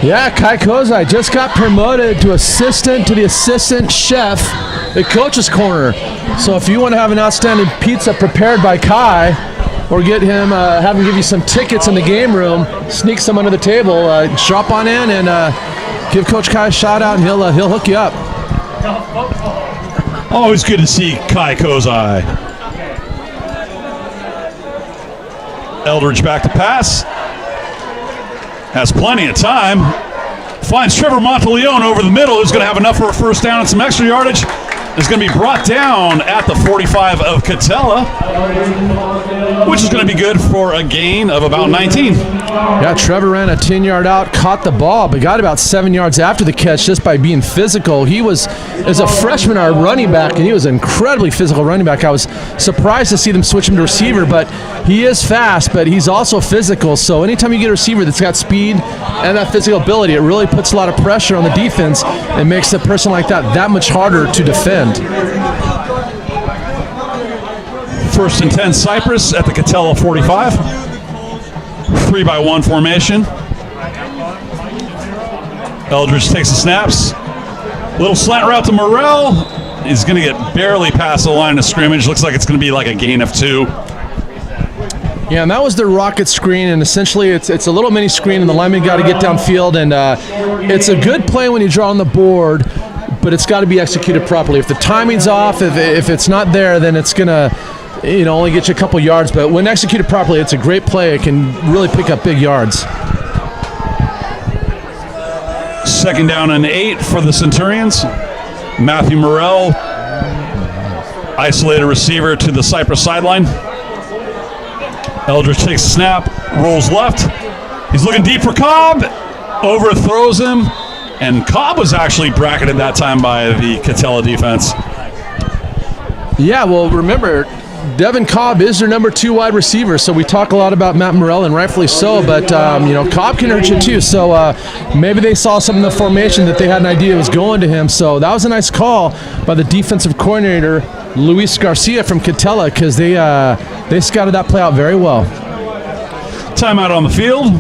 Speaker 5: Yeah, Kai Kozai just got promoted to the assistant chef at Coach's Corner. So if you want to have an outstanding pizza prepared by Kai, or get him, have him give you some tickets in the game room, sneak some under the table, drop on in and give Coach Kai a shout out, and he'll hook you up.
Speaker 2: Always good to see Kai Kozai. Eldridge back to pass.
Speaker 4: has plenty of time. Finds Trevor Monteleone over the middle, who's going to have enough for a first down and some extra yardage. Is going to be brought down at the 45 of Katella, which is going to be good for a gain of about 19.
Speaker 5: Yeah, Trevor ran a 10-yard out, caught the ball, but got about 7 yards after the catch just by being physical. He was, as a freshman, our running back, and he was an incredibly physical running back. I was surprised to see them switch him to receiver, but he is fast, but he's also physical. So anytime you get a receiver that's got speed and that physical ability, it really puts a lot of pressure on the defense and makes a person like that much harder to defend.
Speaker 4: First and 10, Cypress at the Katella 45. 3-by-1 formation. Eldridge takes the snaps. Little slant route to Morrell. He's going to get barely past the line of scrimmage. Looks like it's going to be like a gain of 2.
Speaker 5: Yeah, and that was the rocket screen, and essentially it's a little mini screen, and the lineman got to get downfield, and it's a good play when you draw on the board, but it's got to be executed properly. If the timing's off, if it's not there, then it's going to only get you a couple yards, but when executed properly, it's a great play. It can really pick up big yards.
Speaker 4: Second down and 8 for the Centurions. Matthew Morrell, isolated receiver to the Cypress sideline. Eldridge takes a snap, rolls left. He's looking deep for Cobb, overthrows him, and Cobb was actually bracketed that time by the Katella defense.
Speaker 5: Yeah, well, remember, Devin Cobb is their number 2 wide receiver, so we talk a lot about Matt Morrell, and rightfully so, but Cobb can hurt you too, so maybe they saw something in the formation that they had an idea was going to him, so that was a nice call by the defensive coordinator, Luis Garcia from Katella, because they scouted that play out very well.
Speaker 4: Timeout on the field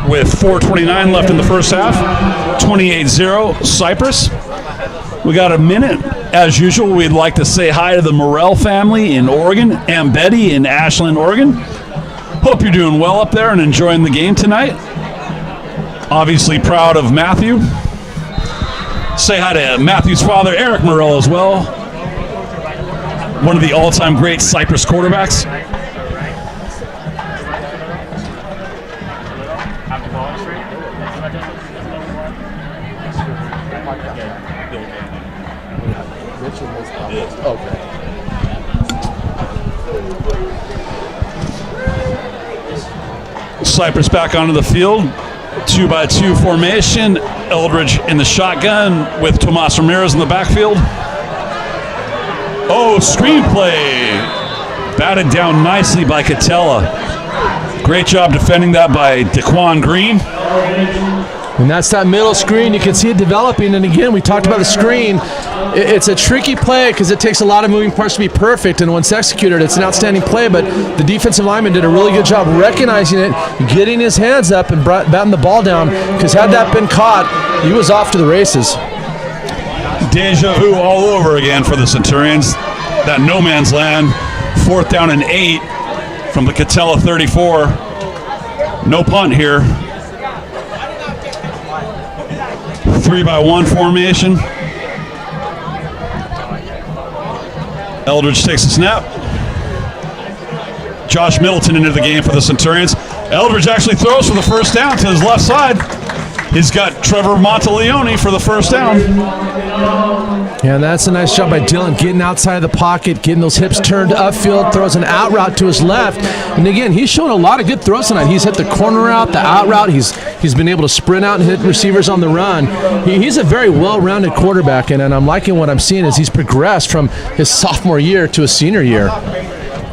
Speaker 4: with 4:29 left in the first half. 28-0 Cypress. We got a minute. As usual, we'd like to say hi to the Morrell family in Oregon and Betty in Ashland, Oregon. Hope you're doing well up there and enjoying the game tonight. Obviously proud of Matthew. Say hi to Matthew's father, Eric Morrell, as well. One of the all-time great Cypress quarterbacks. Cypress back onto the field. 2-by-2 formation. Eldridge in the shotgun with Tomas Ramirez in the backfield. Oh, screenplay. Batted down nicely by Katella. Great job defending that by Daquan Green.
Speaker 5: And that's that middle screen. You can see it developing. And again, we talked about the screen. It's a tricky play because it takes a lot of moving parts to be perfect. And once executed, it's an outstanding play. But the defensive lineman did a really good job recognizing it, getting his hands up and batting the ball down. Because had that been caught, he was off to the races.
Speaker 4: Deja vu all over again for the Centurions. That no man's land. 4th down and 8 from the Katella 34. No punt here. 3-by-1 formation. Eldridge takes a snap. Josh Middleton into the game for the Centurions. Eldridge actually throws for the first down to his left side. He's got Trevor Monteleone for the first down.
Speaker 5: Yeah, and that's a nice job by Dylan, getting outside of the pocket, getting those hips turned upfield, throws an out route to his left. And again, he's shown a lot of good throws tonight. He's hit the corner route, the out route. He's been able to sprint out and hit receivers on the run. He's a very well-rounded quarterback, and I'm liking what I'm seeing as he's progressed from his sophomore year to his senior year.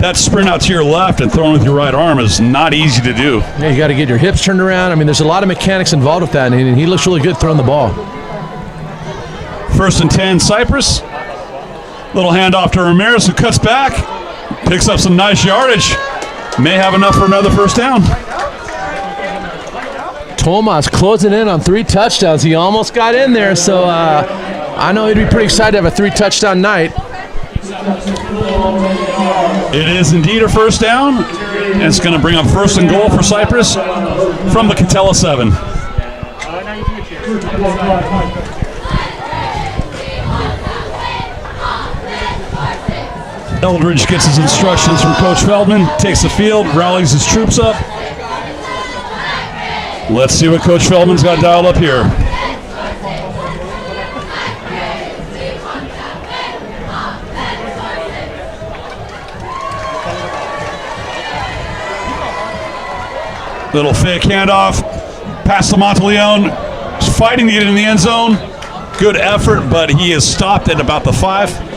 Speaker 4: That sprint out to your left and throwing with your right arm is not easy to do.
Speaker 5: Yeah, you got to get your hips turned around. I mean, there's a lot of mechanics involved with that, and he looks really good throwing the ball.
Speaker 4: 1st and 10, Cypress. Little handoff to Ramirez, who cuts back, picks up some nice yardage. May have enough for another first down.
Speaker 5: Tomas closing in on 3 touchdowns. He almost got in there, so I know he'd be pretty excited to have a 3-touchdown night.
Speaker 4: It is indeed a first down, and it's going to bring up 1st and goal for Cypress from the Katella 7. Eldridge gets his instructions from Coach Feldman, takes the field, rallies his troops up. Let's see what Coach Feldman's got dialed up here. Little fake handoff. Pass to Monteleone. Fighting to get in the end zone. Good effort, but he is stopped at about the 5.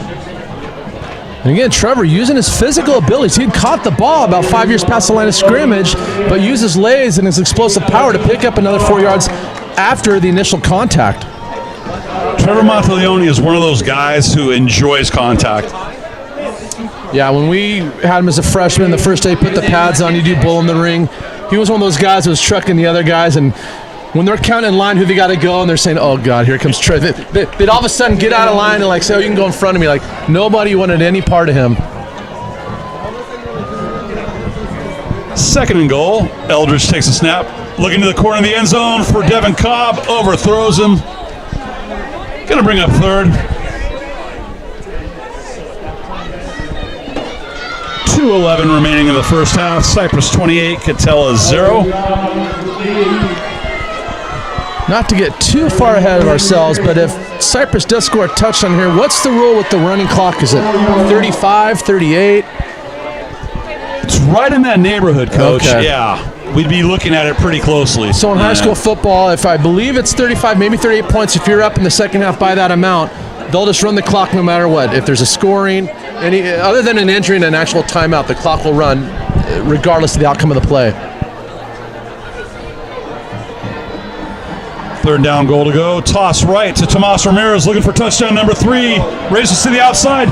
Speaker 5: And again, Trevor using his physical abilities. He had caught the ball about 5 years past the line of scrimmage, but used his legs and his explosive power to pick up another 4 yards after the initial contact.
Speaker 4: Trevor Monteleone is one of those guys who enjoys contact.
Speaker 5: Yeah, when we had him as a freshman, the first day he put the pads on, he did bull in the ring. He was one of those guys who was trucking the other guys, and when they're counting in line who they got to go, and they're saying, oh, God, here comes Trey. They'd all of a sudden get out of line and like say, oh, you can go in front of me. Like, nobody wanted any part of him.
Speaker 4: 2nd and goal. Eldridge takes a snap. Looking to the corner of the end zone for Devin Cobb. Overthrows him. Going to bring up 3rd. 2:11 remaining in the first half. Cypress 28, Katella 0.
Speaker 5: Not to get too far ahead of ourselves, but if Cypress does score a touchdown here, what's the rule with the running clock? Is it 35, 38?
Speaker 4: It's right in that neighborhood, Coach.
Speaker 5: Okay.
Speaker 4: Yeah, we'd be looking at it pretty closely.
Speaker 5: So in high school football, if I believe it's 35, maybe 38 points, if you're up in the second half by that amount, they'll just run the clock no matter what. If there's a scoring, other than an injury and an actual timeout, the clock will run regardless of the outcome of the play.
Speaker 4: 3rd down, goal to go. Toss right to Tomas Ramirez, looking for touchdown number 3. Races to the outside.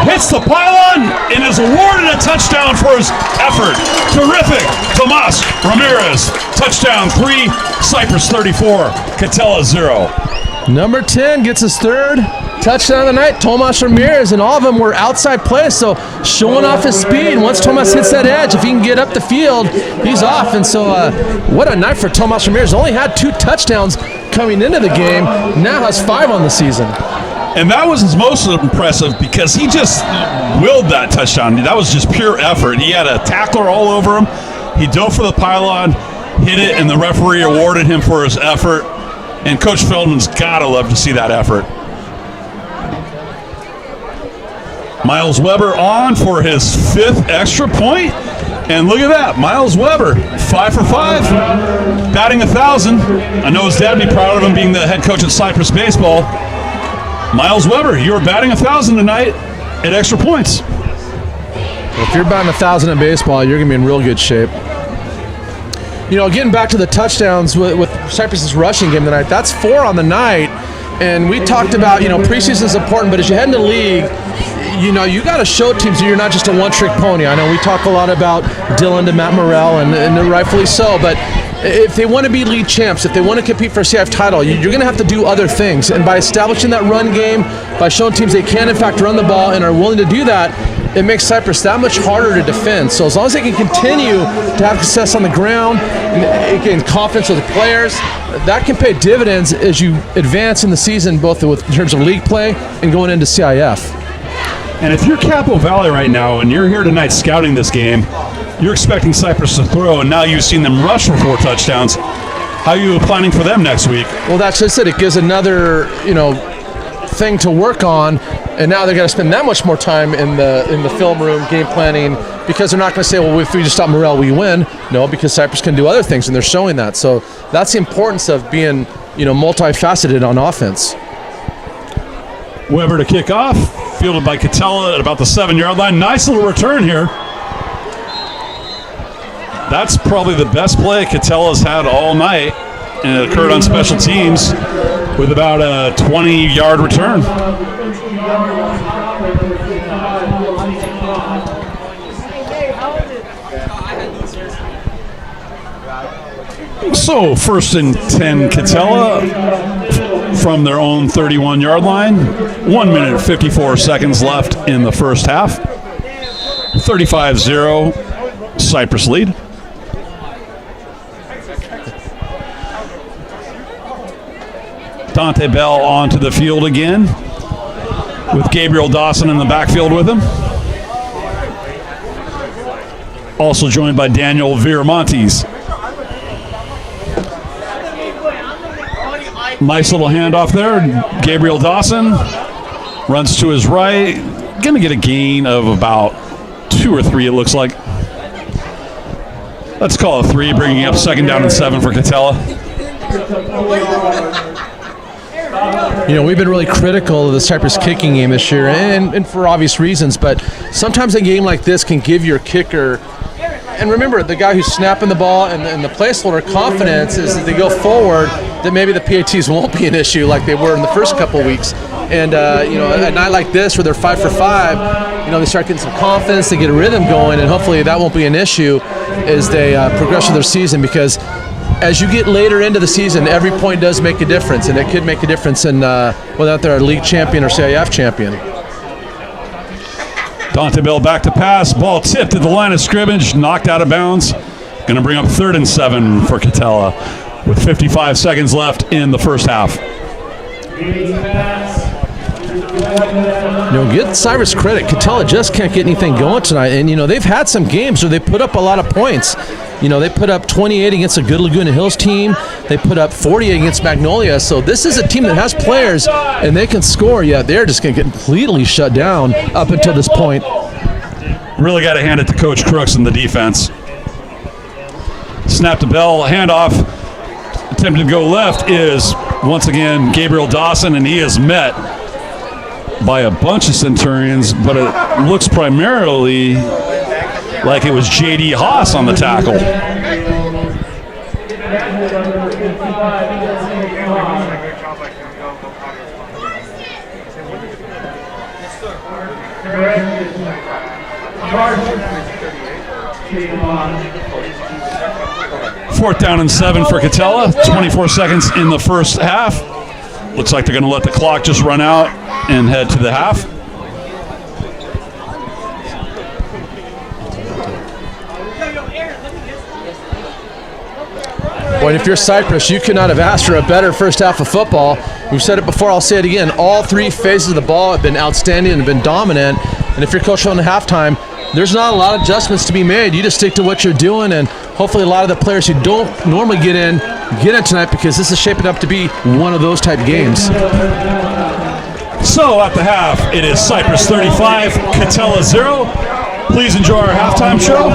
Speaker 4: Hits the pylon and is awarded a touchdown for his effort. Terrific. Tomas Ramirez. Touchdown 3. Cypress 34. Katella 0.
Speaker 5: Number 10 gets his 3rd touchdown of the night. Tomas Ramirez, and all of them were outside plays, so showing off his speed. Once Tomas hits that edge, if he can get up the field, he's off. And so what a night for Tomas Ramirez. Only had 2 touchdowns coming into the game, now has 5 on the season.
Speaker 4: And that was his most impressive because he just willed that touchdown. That was just pure effort. He had a tackler all over him. He dove for the pylon, hit it, and the referee awarded him for his effort. And Coach Feldman's got to love to see that effort. Miles Weber on for his 5th extra point. And look at that, Miles Weber, 5 for 5, batting 1,000. I know his dad would be proud of him being the head coach at Cypress Baseball. Miles Weber, you're batting 1,000 tonight at extra points.
Speaker 5: If you're batting 1,000 in baseball, you're going to be in real good shape. You know, getting back to the touchdowns with Cypress's rushing game tonight, that's 4 on the night. And we talked about, preseason is important, but as you head into the league, you got to show teams that you're not just a one-trick pony. I know we talk a lot about Dylan to Matt Morrell, and rightfully so, but if they want to be league champs, if they want to compete for a CIF title, you're going to have to do other things. And by establishing that run game, by showing teams they can, in fact, run the ball and are willing to do that, it makes Cypress that much harder to defend. So as long as they can continue to have success on the ground and gain confidence with the players, that can pay dividends as you advance in the season, both in terms of league play and going into CIF.
Speaker 4: And if you're Capo Valley right now and you're here tonight scouting this game, you're expecting Cypress to throw, and now you've seen them rush for 4 touchdowns. How are you planning for them next week?
Speaker 5: Well, that's just it. It gives another, thing to work on, and now they're going to spend that much more time in the film room, game planning, because they're not going to say, well, if we just stop Morrell, we win. No, because Cypress can do other things, and they're showing that. So that's the importance of being, multifaceted on offense.
Speaker 4: Weber to kick off, fielded by Katella at about the 7-yard line. Nice little return here. That's probably the best play Catella's had all night, and it occurred on special teams with about a 20-yard return. So 1st and 10 Katella from their own 31-yard line. 1 minute 54 seconds left in the first half. 35-0 Cypress lead. Dante Bell onto the field again with Gabriel Dawson in the backfield with him. Also joined by Daniel Viramontes. Nice little handoff there. Gabriel Dawson runs to his right. Going to get a gain of about 2 or 3, it looks like. Let's call it 3, bringing up 2nd down and 7 for Katella.
Speaker 5: You know, we've been really critical of the Cypress kicking game this year, and for obvious reasons, but sometimes a game like this can give your kicker, and remember, the guy who's snapping the ball and the placeholder confidence is that they go forward, that maybe the PATs won't be an issue like they were in the first couple of weeks. And, you know, a night like this where they're 5 for 5, you know, they start getting some confidence, they get a rhythm going, and hopefully that won't be an issue as they progress through their season, because as you get later into the season, every point does make a difference, and it could make a difference in whether or not they're a league champion or CIF champion.
Speaker 4: Dante Bell back to pass. Ball tipped at the line of scrimmage, knocked out of bounds. Going to bring up 3rd and 7 for Katella with 55 seconds left in the first half.
Speaker 5: You know, get Cypress credit. Katella just can't get anything going tonight. And, you know, they've had some games where they put up a lot of points. You know, they put up 28 against a good Laguna Hills team. They put up 48 against Magnolia. So this is a team that has players, and they can score. Yeah, they're just going to get completely shut down up until this point.
Speaker 4: Really got to hand it to Coach Crooks and the defense. Snap to Bell, handoff. Attempting to go left is, once again, Gabriel Dawson, and he is met by a bunch of Centurions, but it looks primarily like it was J.D. Haas on the tackle. Fourth down and 7 for Katella. 24 seconds in the first half. Looks like they're going to let the clock just run out and head to the half.
Speaker 5: Boy, if you're Cypress, you could not have asked for a better first half of football. We've said it before, I'll say it again. All 3 phases of the ball have been outstanding and have been dominant. And if you're Coach on the halftime, there's not a lot of adjustments to be made. You just stick to what you're doing, and hopefully a lot of the players who don't normally get in tonight, because this is shaping up to be one of those type games.
Speaker 4: So at the half, it is Cypress 35, Katella 0. Please enjoy our halftime show.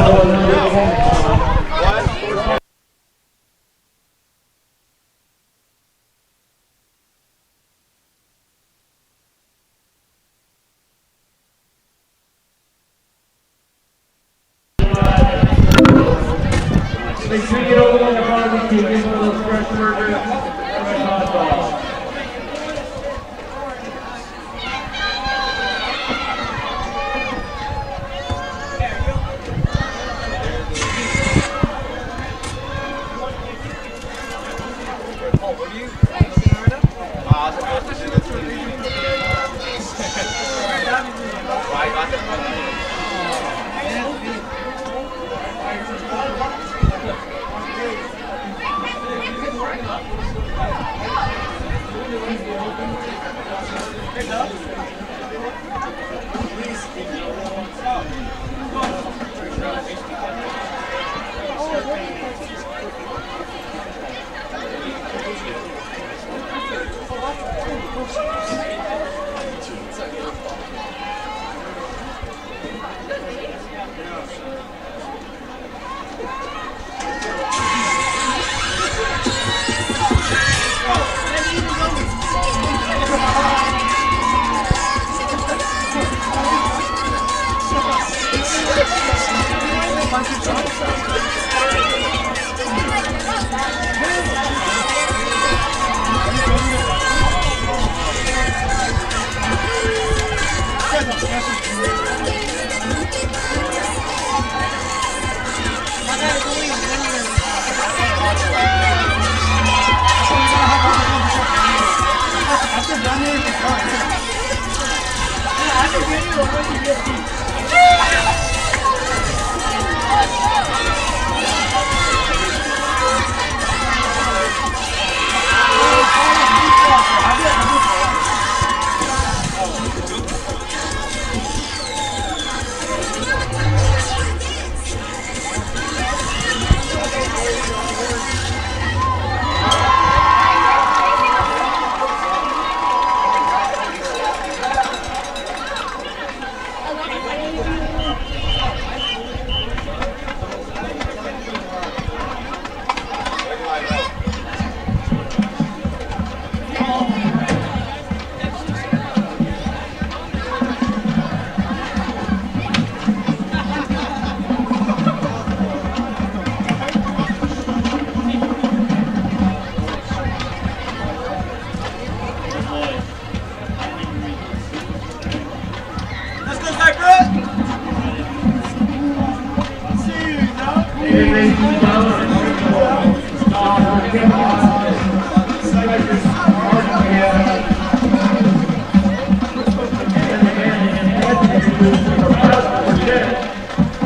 Speaker 1: are proud to present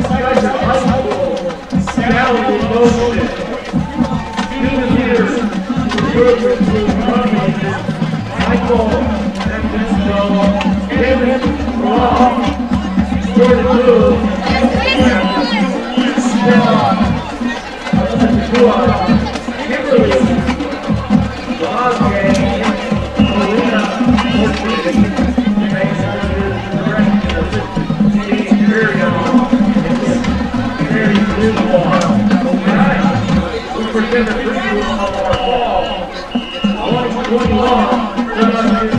Speaker 1: Cypress High School Sound in Motion. Student leaders for the group include Ronnie, Michael, Francisco, Kevin, Rob, Jordan Blue, Stella, Kimberly, Andre, Melina, Ortiz, thanks to the direction of Steve Imperial and Mary Newborn. Tonight, we present a preview of our fall 2021 production,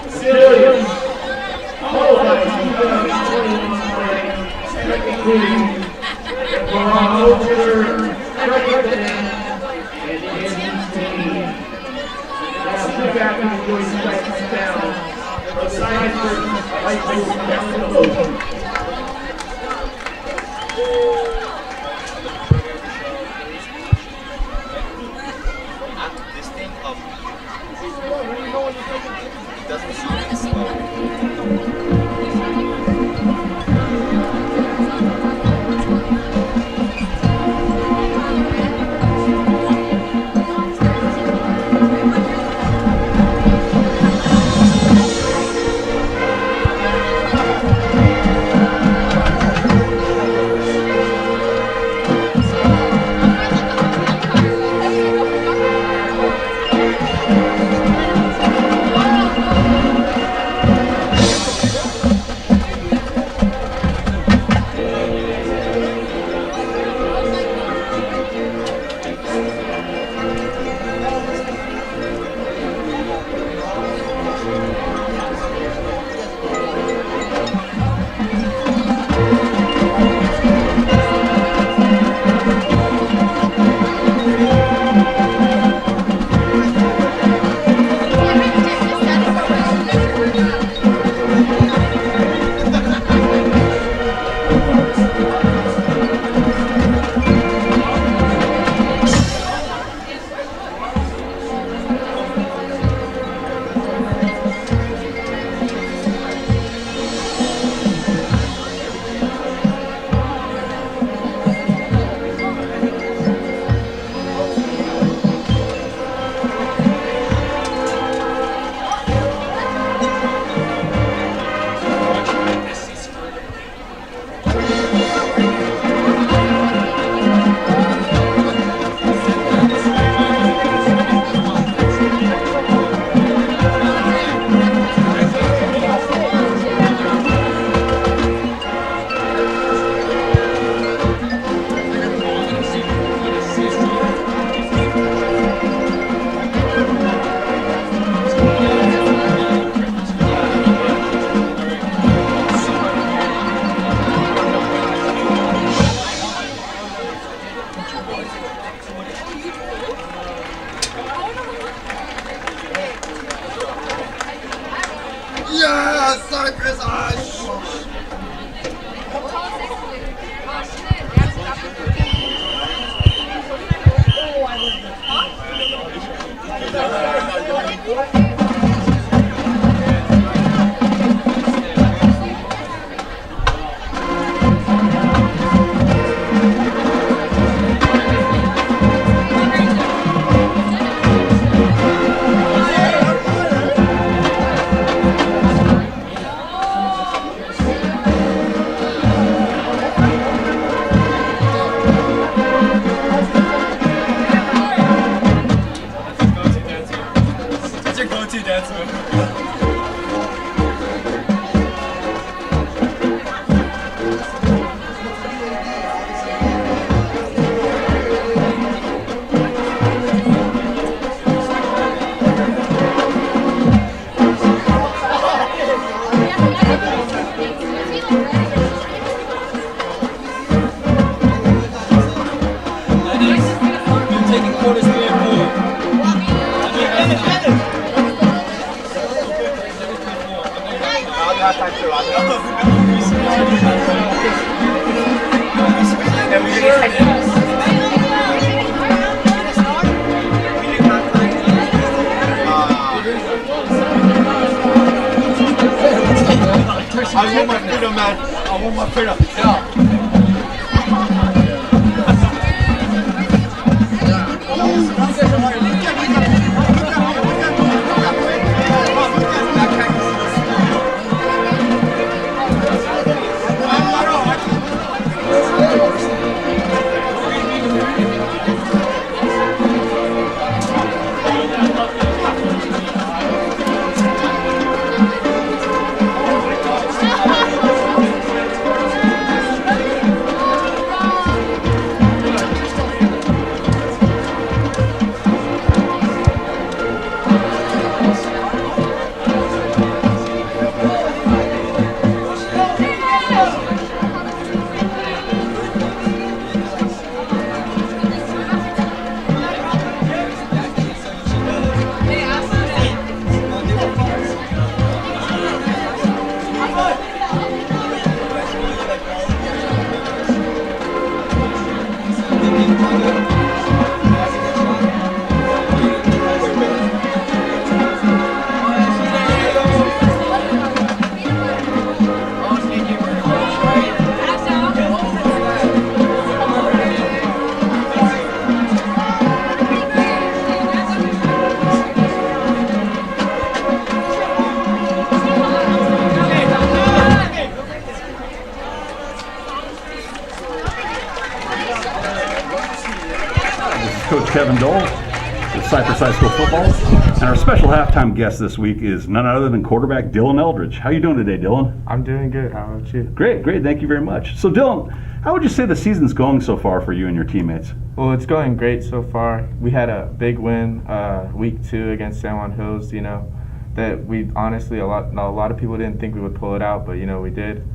Speaker 1: Civilians, followed by 2021 spring, second queen, and we're on over and now, sit back and enjoy the Cypress sound from Cypress High School down the ocean.
Speaker 6: This thing doesn't
Speaker 7: Yeah, Cypress Ice!
Speaker 6: I want my freedom, man. I want my freedom. Yeah.
Speaker 4: Coach Kevin Dole with Cypress High School football. And our special halftime guest this week is none other than quarterback Dylan Eldridge. How you doing today, Dylan?
Speaker 7: I'm doing good. How about you?
Speaker 4: Great. Thank you very much. So, Dylan, how would you say the season's going so far for you and your teammates?
Speaker 7: Well, it's going great so far. We had a big win week 2 against San Juan Hills, that we honestly, a lot of people didn't think we would pull it out, but, we did.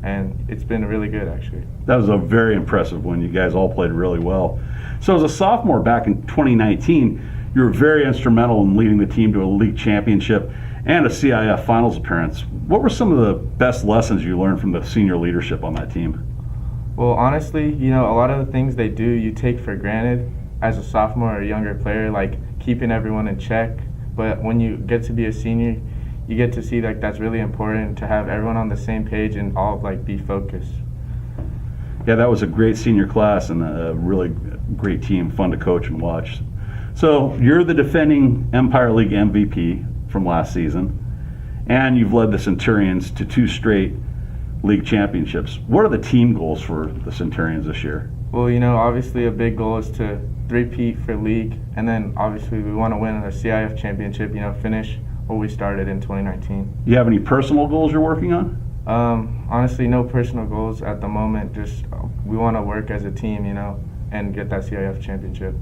Speaker 7: And it's been really good, actually.
Speaker 4: That was a very impressive win. You guys all played really well. So as a sophomore back in 2019, you were very instrumental in leading the team to a league championship and a CIF finals appearance. What were some of the best lessons you learned from the senior leadership on that team?
Speaker 7: Well, honestly, a lot of the things they do you take for granted as a sophomore or a younger player, like keeping everyone in check. But when you get to be a senior, you get to see that's really important to have everyone on the same page and all be focused.
Speaker 4: Yeah, that was a great senior class and a really great team, fun to coach and watch. So you're the defending Empire League MVP from last season, and you've led the Centurions to 2 straight league championships. What are the team goals for the Centurions this year?
Speaker 7: Well, obviously a big goal is to three-peat for league, and then obviously we want to win a CIF championship, finish what we started in 2019.
Speaker 4: You have any personal goals you're working on?
Speaker 7: Honestly, no personal goals at the moment. Just we want to work as a team, and get that CIF championship.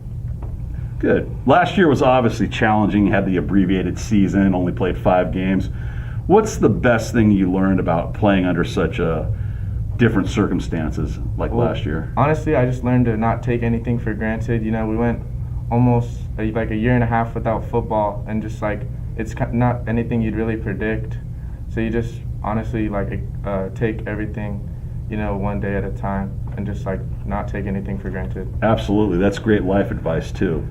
Speaker 4: Good. Last year was obviously challenging. You had the abbreviated season, only played 5 games. What's the best thing you learned about playing under such different circumstances like last year?
Speaker 7: Honestly, I just learned to not take anything for granted. We went almost a year and a half without football, and just it's not anything you'd really predict. So you just honestly take everything, one day at a time, and just not take anything for granted.
Speaker 4: Absolutely, that's great life advice too.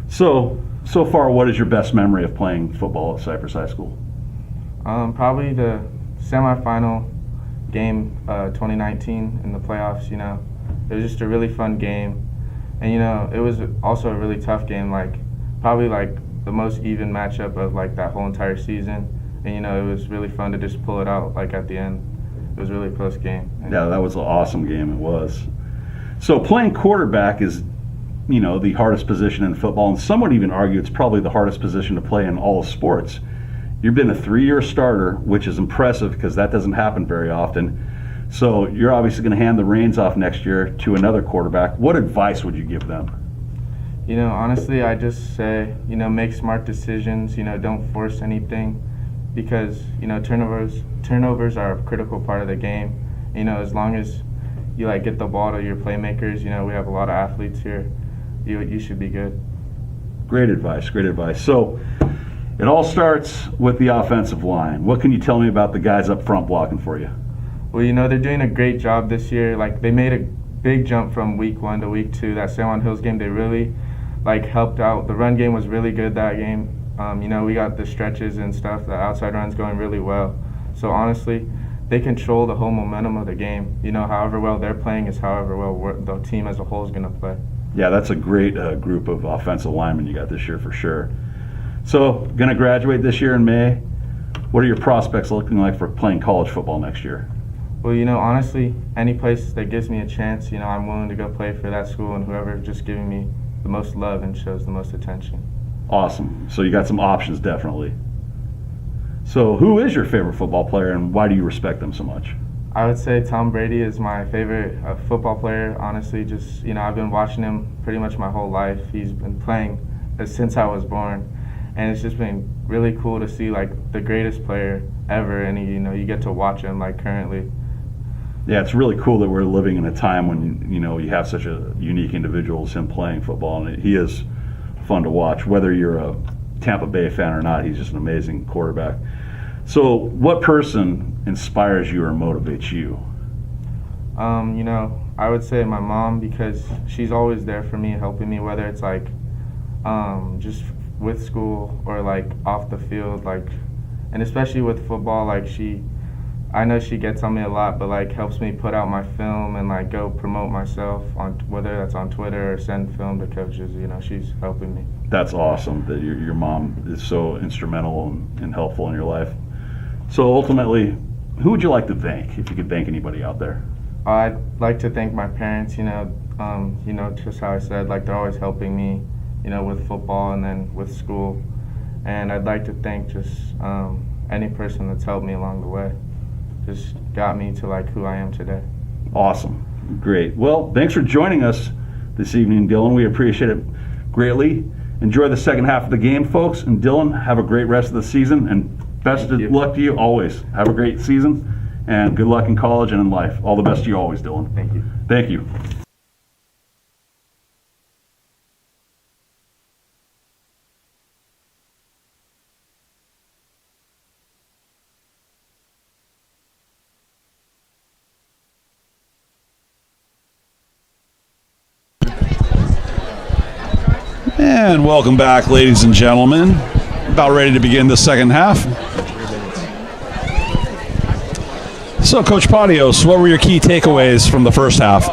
Speaker 4: So far, what is your best memory of playing football at Cypress High School?
Speaker 7: Probably the semifinal game 2019 in the playoffs. It was just a really fun game, and it was also a really tough game. Probably the most even matchup of that whole entire season. And it was really fun to just pull it out at the end. It was a really close game.
Speaker 4: Yeah, that was an awesome game. It was. So playing quarterback is, the hardest position in football, and some would even argue it's probably the hardest position to play in all sports. You've been a 3-year starter, which is impressive because that doesn't happen very often. So you're obviously going to hand the reins off next year to another quarterback. What advice would you give them?
Speaker 7: Honestly, I just say, make smart decisions. Don't force anything, because turnovers are a critical part of the game. As long as you get the ball to your playmakers, we have a lot of athletes here. You should be good.
Speaker 4: Great advice. So it all starts with the offensive line. What can you tell me about the guys up front blocking for you?
Speaker 7: Well, they're doing a great job this year. They made a big jump from week 1 to week 2. That San Juan Hills game, they really helped out. The run game was really good that game. We got the stretches and stuff. The outside run's going really well. So honestly, they control the whole momentum of the game. You know, however well they're playing is however well the team as a whole is going to play.
Speaker 4: Yeah, that's a great group of offensive linemen you got this year for sure. So, going to graduate this year in May. What are your prospects looking like for playing college football next year?
Speaker 7: Well, you know, honestly, any place that gives me a chance, you know, I'm willing to go play for that school, and whoever just giving me the most love and shows the most attention.
Speaker 4: Awesome. So you got some options, definitely. So who is your favorite football player, and why do you respect them so much?
Speaker 7: I would say Tom Brady is my favorite football player. Honestly, just, you know, I've been watching him pretty much my whole life. He's been playing since I was born, and it's just been really cool to see like the greatest player ever, and you know, you get to watch him like currently.
Speaker 4: Yeah, it's really cool that we're living in a time when you know you have such a unique individual as him playing football, and he is fun to watch. Whether you're a Tampa Bay fan or not, he's just an amazing quarterback. So, what person inspires you or motivates you?
Speaker 7: You know, I would say my mom, because she's always there for me, helping me, whether it's like just with school or like off the field, like, and especially with football, like I know she gets on me a lot, but like helps me put out my film and like go promote myself on whether that's on Twitter or send film to coaches. You know, she's helping me.
Speaker 4: That's awesome that your mom is so instrumental and helpful in your life. So ultimately, who would you like to thank if you could thank anybody out there?
Speaker 7: I'd like to thank my parents. You know, just how I said, like they're always helping me, you know, with football and then with school. And I'd like to thank just any person that's helped me along the way. Just got me to like who I am today.
Speaker 4: Awesome. Great. Well, thanks for joining us this evening, Dylan. We appreciate it greatly. Enjoy the second half of the game, folks. And Dylan, have a great rest of the season, and best of luck to you always. Have a great season, and good luck in college and in life. All the best to you always, Dylan.
Speaker 7: Thank you.
Speaker 4: Thank you. And welcome back, ladies and gentlemen. About ready to begin the second half. So, Coach Patios, what were your key takeaways from the first half?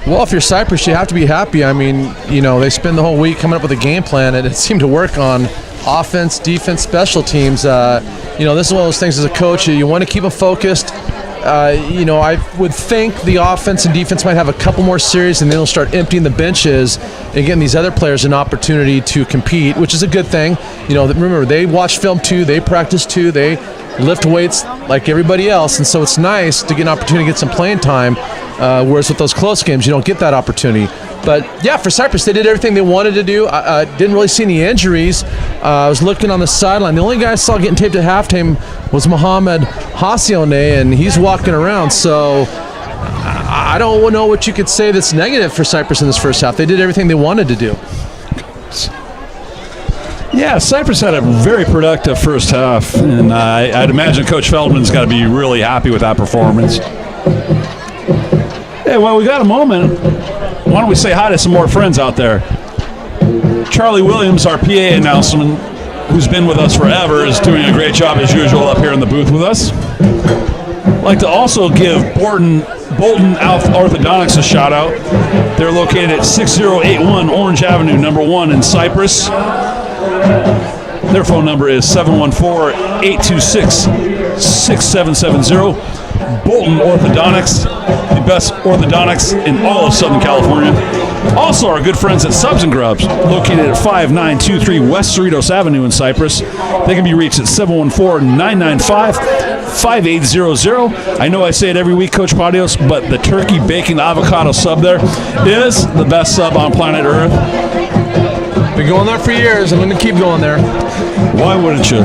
Speaker 5: Well, if you're Cypress, you have to be happy. I mean, you know, they spend the whole week coming up with a game plan, and it seemed to work on offense, defense, special teams. You know, this is one of those things as a coach, you want to keep them focused. You know, I would think the offense and defense might have a couple more series, and then they'll start emptying the benches and getting these other players an opportunity to compete, which is a good thing. You know, remember, they watch film too, they practice too, they lift weights like everybody else, and so it's nice to get an opportunity to get some playing time, whereas with those close games, you don't get that opportunity. But yeah, for Cypress, they did everything they wanted to do. I didn't really see any injuries. I was looking on the sideline. The only guy I saw getting taped at halftime was Mohamed Hassione, and he's walking around. So I don't know what you could say that's negative for Cypress in this first half. They did everything they wanted to do.
Speaker 4: Yeah, Cypress had a very productive first half, and I'd imagine Coach Feldman's got to be really happy with that performance. Hey, well, we got a moment. Why don't we say hi to some more friends out there? Charlie Williams, our PA announcement, who's been with us forever, is doing a great job as usual up here in the booth with us. I'd like to also give Bolton Orthodontics a shout out. They're located at 6081 Orange Avenue, number 1 in Cypress. Their phone number is 714-826-6770. Bolton Orthodontics, the best orthodontics in all of Southern California. Also, our good friends at Subs and Grubs, located at 5923 West Cerritos Avenue in Cypress. They can be reached at 714-995-5800. I know I say it every week, Coach Patios, but the turkey bacon avocado sub there is the best sub on planet Earth.
Speaker 5: Been going there for years. I'm going to keep going there.
Speaker 4: Why wouldn't you?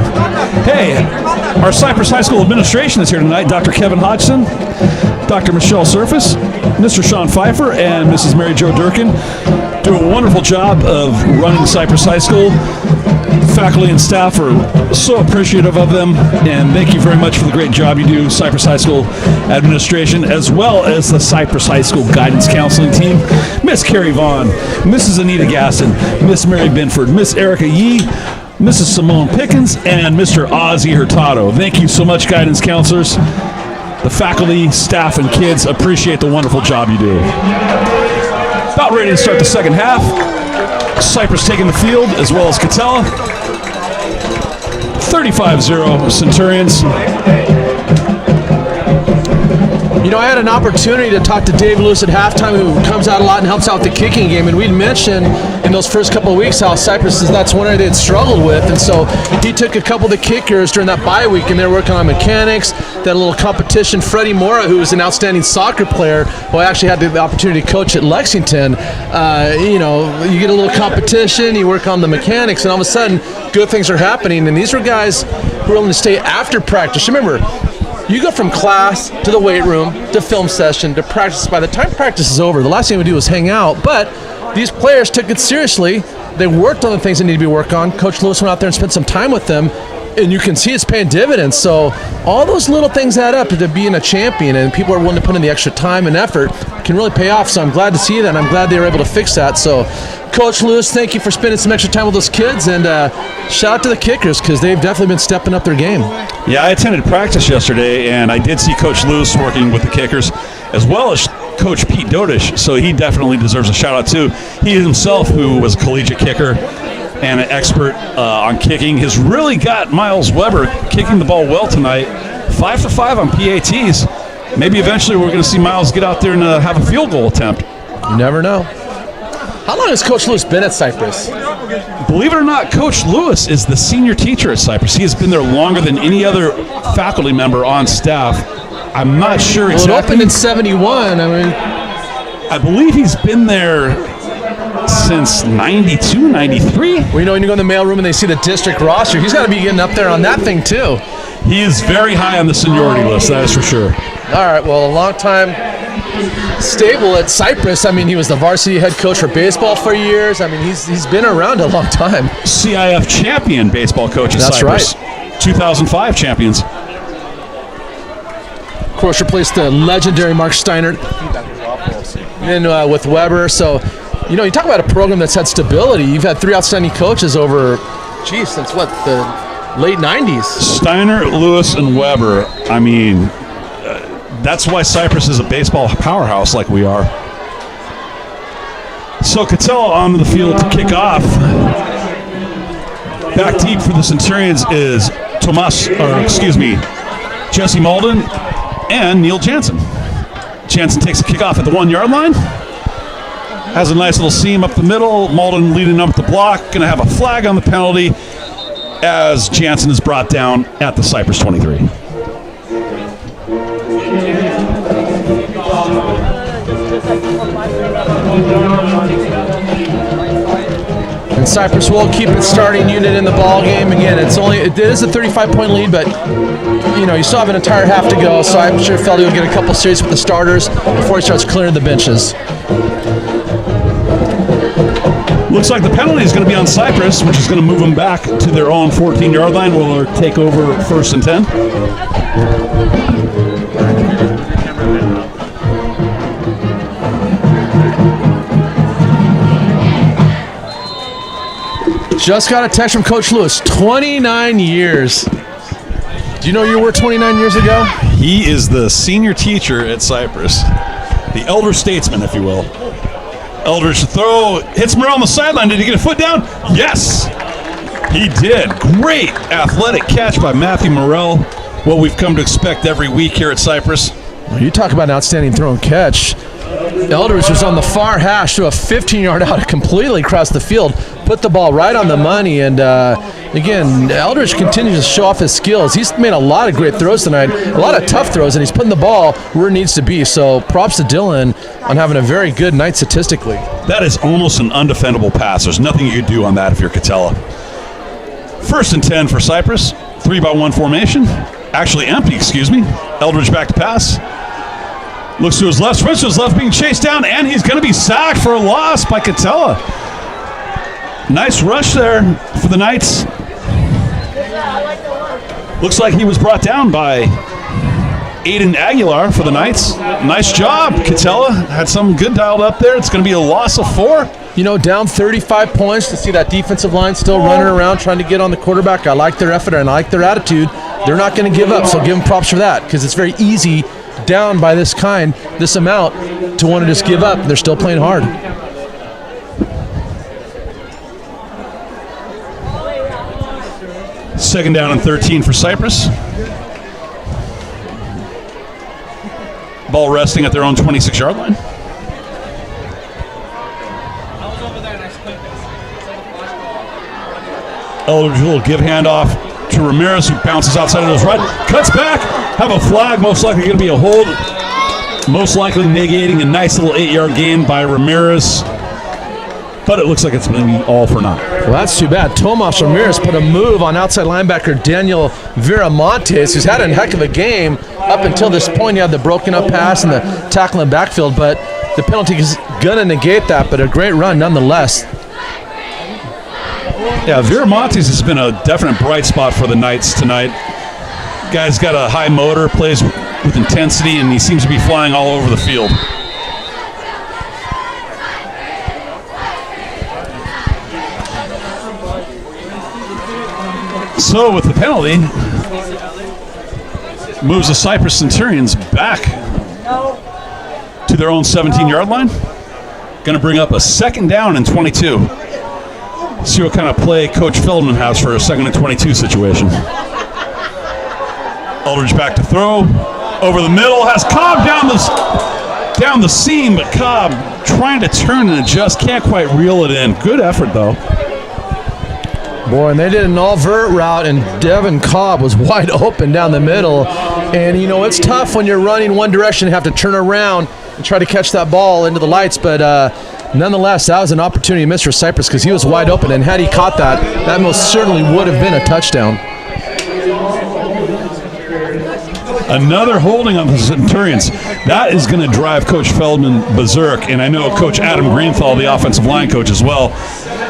Speaker 4: Hey, our Cypress High School administration is here tonight. Dr. Kevin Hodgson, Dr. Michelle Surface, Mr. Sean Pfeiffer, and Mrs. Mary Jo Durkin do a wonderful job of running Cypress High School. Faculty and staff are so appreciative of them, and thank you very much for the great job you do, Cypress High School administration, as well as the Cypress High School guidance counseling team. Miss Carrie Vaughn, Mrs. Anita Gaston, Miss Mary Binford, Miss Erica Yee, Mrs. Simone Pickens, and Mr. Ozzie Hurtado. Thank you so much, guidance counselors. The faculty, staff, and kids appreciate the wonderful job you do. About ready to start the second half. Cypress taking the field, as well as Katella. 35-0 Centurions.
Speaker 5: You know, I had an opportunity to talk to Dave Lewis at halftime, who comes out a lot and helps out with the kicking game. And we'd mentioned in those first couple of weeks how Cypress that's one area they had struggled with. And so he took a couple of the kickers during that bye week, and they were working on mechanics. That little competition. Freddie Mora, who was an outstanding soccer player, who I actually had the opportunity to coach at Lexington. You know, you get a little competition, you work on the mechanics, and all of a sudden, good things are happening. And these are guys who are willing to stay after practice. Remember, you go from class to the weight room to film session to practice. By the time practice is over, the last thing we do is hang out. But these players took it seriously. They worked on the things that need to be worked on. Coach Lewis went out there and spent some time with them, and you can see it's paying dividends. So all those little things add up to being a champion, and people are willing to put in the extra time and effort can really pay off. So I'm glad to see that, and I'm glad they were able to fix that. So Coach Lewis, thank you for spending some extra time with those kids, and shout out to the kickers, because they've definitely been stepping up their game.
Speaker 4: Yeah, I attended practice yesterday, and I did see Coach Lewis working with the kickers, as well as Coach Pete Dodish, so he definitely deserves a shout-out too. He himself, who was a collegiate kicker and an expert on kicking, has really got Miles Weber kicking the ball well tonight. 5 for 5 on PATs. Maybe eventually we're going to see Miles get out there and have a field goal attempt.
Speaker 5: You never know. How long has Coach Lewis been at Cypress?
Speaker 4: Believe it or not, Coach Lewis is the senior teacher at Cypress. He has been there longer than any other faculty member on staff. I'm not sure exactly.
Speaker 5: Well, it opened in 71.
Speaker 4: I believe he's been there since 92, 93.
Speaker 5: Well, you know, when you go in the mailroom and they see the district roster, he's got to be getting up there on that thing too.
Speaker 4: He is very high on the seniority list, that is for sure.
Speaker 5: All right, well, a long time stable at Cypress. I mean, he was the varsity head coach for baseball for years. I mean, he's been around a long time.
Speaker 4: CIF champion baseball coach at Cypress.
Speaker 5: That's right.
Speaker 4: 2005 champions.
Speaker 5: Of course, replaced the legendary Mark Steiner. And with Weber. So, you know, you talk about a program that's had stability. You've had 3 outstanding coaches over, since what, the late 90s?
Speaker 4: Steiner, Lewis, and Weber. I mean, that's why Cypress is a baseball powerhouse like we are. So Katella on the field to kick off. Back deep for the Centurions is Jesse Malden and Neil Jansen. Jansen takes a kickoff at the 1-yard line. Has a nice little seam up the middle. Malden leading up the block. Going to have a flag on the penalty as Jansen is brought down at the Cypress 23.
Speaker 5: And Cypress will keep its starting unit in the ball game. Again, it is a 35-point lead, but you know, you still have an entire half to go, so I'm sure Feldy will get a couple series with the starters before he starts clearing the benches.
Speaker 4: Looks like the penalty is going to be on Cypress, which is going to move them back to their own 14-yard line. Will take over 1st and 10.
Speaker 5: Just got a text from Coach Lewis. 29 years. Do you know you were 29 years ago?
Speaker 4: He is the senior teacher at Cypress. The elder statesman, if you will. Eldridge throw, hits Morrell on the sideline. Did he get a foot down? Yes, he did. Great athletic catch by Matthew Morrell. What we've come to expect every week here at Cypress.
Speaker 5: Well, you talk about an outstanding throw and catch. Eldridge was on the far hash to a 15-yard out completely across the field. Put the ball right on the money, and again, Eldridge continues to show off his skills. He's made a lot of great throws tonight, a lot of tough throws, and he's putting the ball where it needs to be. So props to Dylan on having a very good night statistically. That
Speaker 4: is almost an undefendable pass. There's nothing you can do on that if you're Katella. 1st and 10 for Cypress. 3-by-1 formation. Actually empty, excuse me. Eldridge back to pass. Looks to his left, sprints to his left, being chased down, and he's going to be sacked for a loss by Katella. Nice rush there for the Knights. Looks like he was brought down by Aiden Aguilar for the Knights. Nice job, Katella. Had something good dialed up there. It's going to be a loss of 4.
Speaker 5: Down 35 points to see that defensive line still running around trying to get on the quarterback. I like their effort and I like their attitude. They're not going to give up, so give them props for that because it's very easy down by this amount to want to just give up. They're still playing hard.
Speaker 4: Second down and 13 for Cypress. Ball resting at their own 26-yard line. Eldridge will give handoff to Ramirez, who bounces outside of his right, cuts back, have a flag, most likely going to be a hold, most likely negating a nice little 8-yard gain by Ramirez, but it looks like it's going to be all for naught.
Speaker 5: Well, that's too bad. Tomas Ramirez put a move on outside linebacker Daniel Viramontes, who's had a heck of a game up until this point. He had the broken up pass and the tackle in the backfield, but the penalty is going to negate that, but a great run nonetheless.
Speaker 4: Yeah, Viramontes has been a definite bright spot for the Knights tonight. Guy's got a high motor, plays with intensity, and he seems to be flying all over the field. So with the penalty, moves the Cypress Centurions back to their own 17-yard line. Going to bring up a second down and 22. See what kind of play Coach Feldman has for a second and 22 situation. Eldridge back to throw. Over the middle, has Cobb down the seam, but Cobb trying to turn and adjust, can't quite reel it in. Good effort, though.
Speaker 5: Boy, and they did an all-vert route, and Devin Cobb was wide open down the middle. And, it's tough when you're running one direction and have to turn around and try to catch that ball into the lights, but nonetheless, that was an opportunity missed for Cypress because he was wide open, and had he caught that, that most certainly would have been a touchdown.
Speaker 4: Another holding on the Centurions. That is going to drive Coach Feldman berserk, and I know Coach Adam Greenthal, the offensive line coach as well.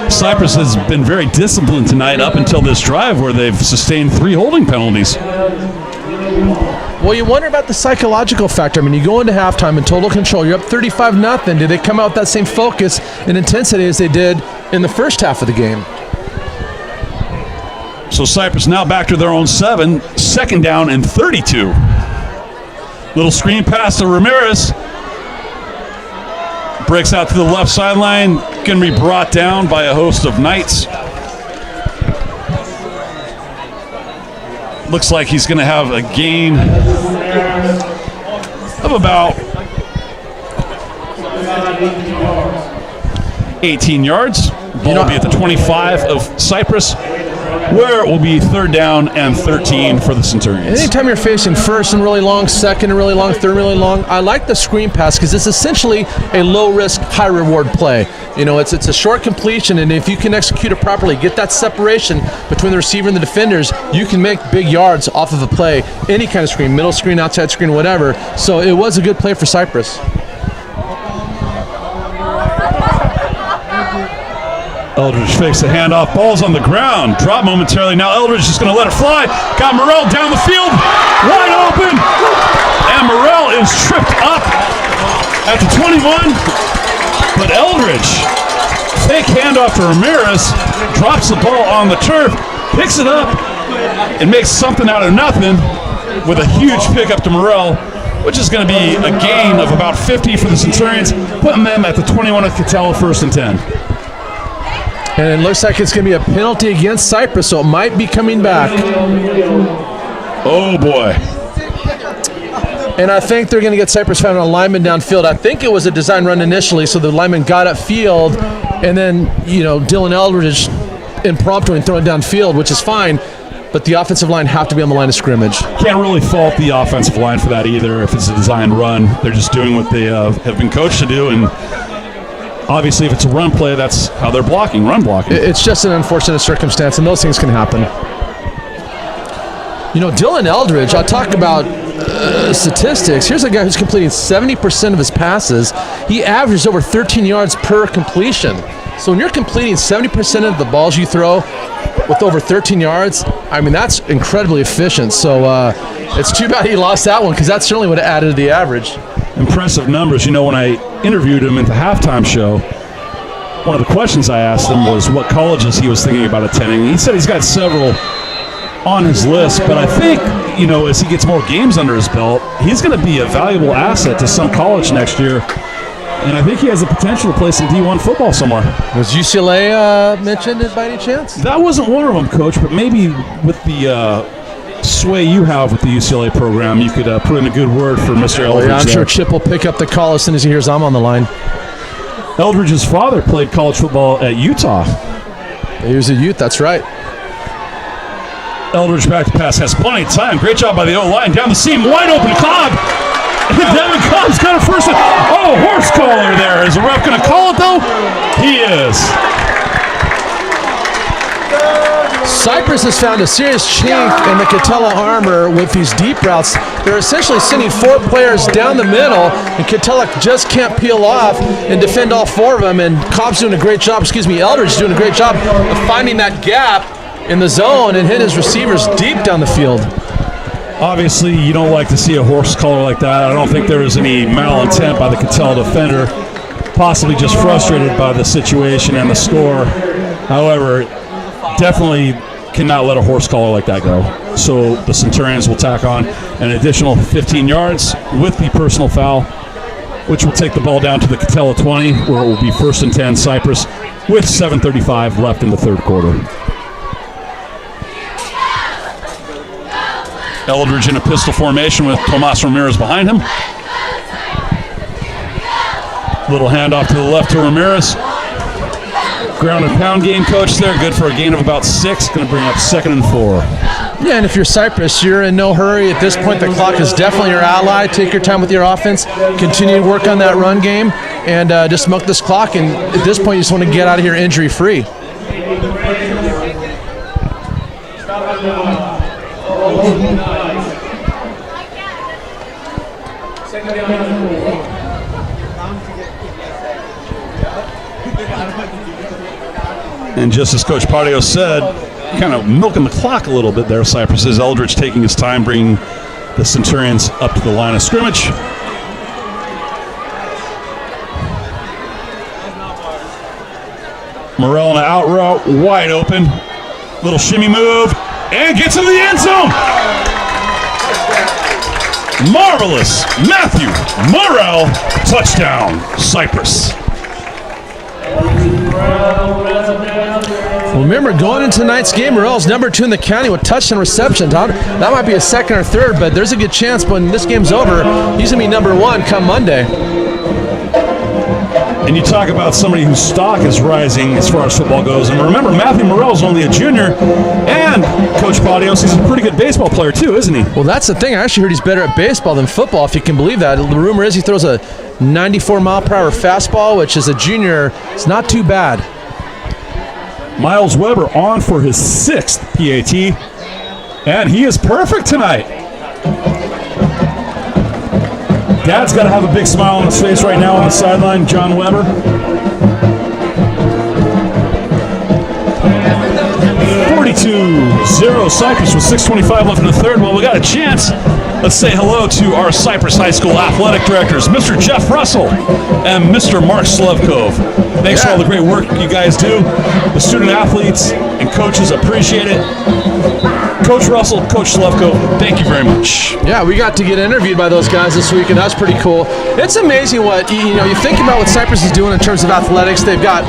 Speaker 4: Cypress has been very disciplined tonight up until this drive where they've sustained 3 holding penalties.
Speaker 5: Well, you wonder about the psychological factor. I mean, you go into halftime in total control. You're up 35-0. Did they come out with that same focus and intensity as they did in the first half of the game?
Speaker 4: So Cypress now back to their own 7, second down and 32. Little screen pass to Ramirez. Breaks out to the left sideline. Going to be brought down by a host of Knights. Looks like he's going to have a gain of about 18 yards. Ball will be at the 25 of Cypress, where it will be third down and 13 for the Centurions.
Speaker 5: Anytime you're facing first and really long, second and really long, third and really long, I like the screen pass because it's essentially a low-risk, high-reward play. It's a short completion, and if you can execute it properly, get that separation between the receiver and the defenders, you can make big yards off of a play, any kind of screen, middle screen, outside screen, whatever. So it was a good play for Cypress.
Speaker 4: Eldridge fakes the handoff. Ball's on the ground. Drop momentarily. Now Eldridge is going to let it fly. Got Morrell down the field. Wide open. And Morrell is tripped up at the 21. But Eldridge, fake handoff to Ramirez, drops the ball on the turf, picks it up, and makes something out of nothing with a huge pickup to Morrell, which is going to be a gain of about 50 for the Centurions, putting them at the 21 of Katella, first and 10.
Speaker 5: And it looks like it's going to be a penalty against Cypress, so it might be coming back.
Speaker 4: Oh, boy.
Speaker 5: And I think they're going to get Cypress found on a lineman downfield. I think it was a design run initially, so the lineman got upfield, and then, Dylan Eldridge impromptu and throwing downfield, which is fine, but the offensive line have to be on the line of scrimmage.
Speaker 4: Can't really fault the offensive line for that either. If it's a design run, they're just doing what they have been coached to do, and obviously, if it's a run play, that's how they're blocking, run blocking.
Speaker 5: It's just an unfortunate circumstance, and those things can happen. Dylan Eldridge, I'll talk about statistics. Here's a guy who's completing 70% of his passes. He averages over 13 yards per completion. So when you're completing 70% of the balls you throw with over 13 yards, that's incredibly efficient. So it's too bad he lost that one because that certainly would have added to the average.
Speaker 4: Impressive numbers. When I interviewed him at the halftime show, one of the questions I asked him was what colleges he was thinking about attending. He said he's got several on his list, but I think, as he gets more games under his belt, he's going to be a valuable asset to some college next year. And I think he has the potential to play some D1 football somewhere.
Speaker 5: Was UCLA mentioned by any chance?
Speaker 4: That wasn't one of them, Coach, but maybe with the sway you have with the UCLA program, you could put in a good word for Mr. Eldridge.
Speaker 5: I'm sure Chip will pick up the call as soon as he hears I'm on the line.
Speaker 4: Eldridge's father played college football at Utah.
Speaker 5: He was a Ute, that's right.
Speaker 4: Eldridge back to pass, has plenty of time. Great job by the O-line. Down the seam, wide open Cobb. Devin Cobb's got a first. Oh, horse collar there. Is the ref going to call it, though? He is.
Speaker 5: Cypress has found a serious chink in the Katella armor with these deep routes. They're essentially sending 4 players down the middle, and Katella just can't peel off and defend all 4 of them. And Cobb's doing a great job, Eldridge is doing a great job of finding that gap in the zone and hit his receivers deep down the field.
Speaker 4: Obviously, you don't like to see a horse collar like that. I don't think there was any malintent by the Katella defender, possibly just frustrated by the situation and the score. However, definitely cannot let a horse collar like that go. So the Centurions will tack on an additional 15 yards with the personal foul, which will take the ball down to the Katella 20, where it will be 1st and 10 Cypress with 7:35 left in the third quarter. Eldridge in a pistol formation with Tomas Ramirez behind him. Little handoff to the left to Ramirez. Ground and pound game, Coach, there. Good for a gain of about 6. Going to bring up 2nd and 4.
Speaker 5: Yeah, and if you're Cypress, you're in no hurry. At this point, the clock is definitely your ally. Take your time with your offense. Continue to work on that run game and just milk this clock. And at this point, you just want to get out of here injury-free.
Speaker 4: And just as Coach Pardio said, kind of milking the clock a little bit there, Cypress is. Eldridge taking his time, bringing the Centurions up to the line of scrimmage. Morrell in an out route, wide open. Little shimmy move, and gets in the end zone. Marvelous. Matthew Morrell, touchdown, Cypress.
Speaker 5: Remember, going into tonight's game, Morrell's number 2 in the county with touchdown receptions. That might be a 2nd or 3rd, but there's a good chance when this game's over, he's going to be number 1 come Monday.
Speaker 4: And you talk about somebody whose stock is rising as far as football goes. And remember, Matthew Morrell's only a junior, and Coach Padios, he's a pretty good baseball player too, isn't he?
Speaker 5: Well, that's the thing. I actually heard he's better at baseball than football, if you can believe that. The rumor is he throws a 94-mile-per-hour fastball, which as a junior, it's not too bad.
Speaker 4: Miles Weber on for his 6th PAT, and he is perfect tonight. Dad's got to have a big smile on his face right now on the sideline, John Weber. 42-0 Cypress with 6:25 left in the third. Well, we got a chance. Let's say hello to our Cypress High School athletic directors, Mr. Jeff Russell and Mr. Mark Slavkov. Thanks for all the great work you guys do. The student athletes and coaches appreciate it. Coach Russell, Coach Slavkov, thank you very much.
Speaker 5: Yeah, we got to get interviewed by those guys this week, and that's pretty cool. It's amazing what, you think about what Cypress is doing in terms of athletics. They've got,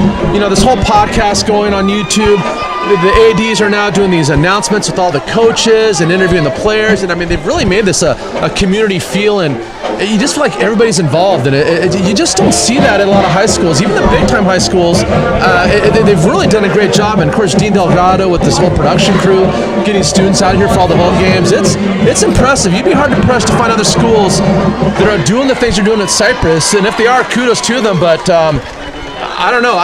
Speaker 5: this whole podcast going on YouTube. The ADs are now doing these announcements with all the coaches and interviewing the players, and they've really made this a community feel, and you just feel like everybody's involved in it. You just don't see that at a lot of high schools, even the big-time high schools. They've really done a great job, and of course Dean Delgado with this whole production crew, getting students out here for all the home games. It's impressive. You'd be hard-pressed to find other schools that are doing the things they're doing at Cypress, and if they are, kudos to them, but I don't know.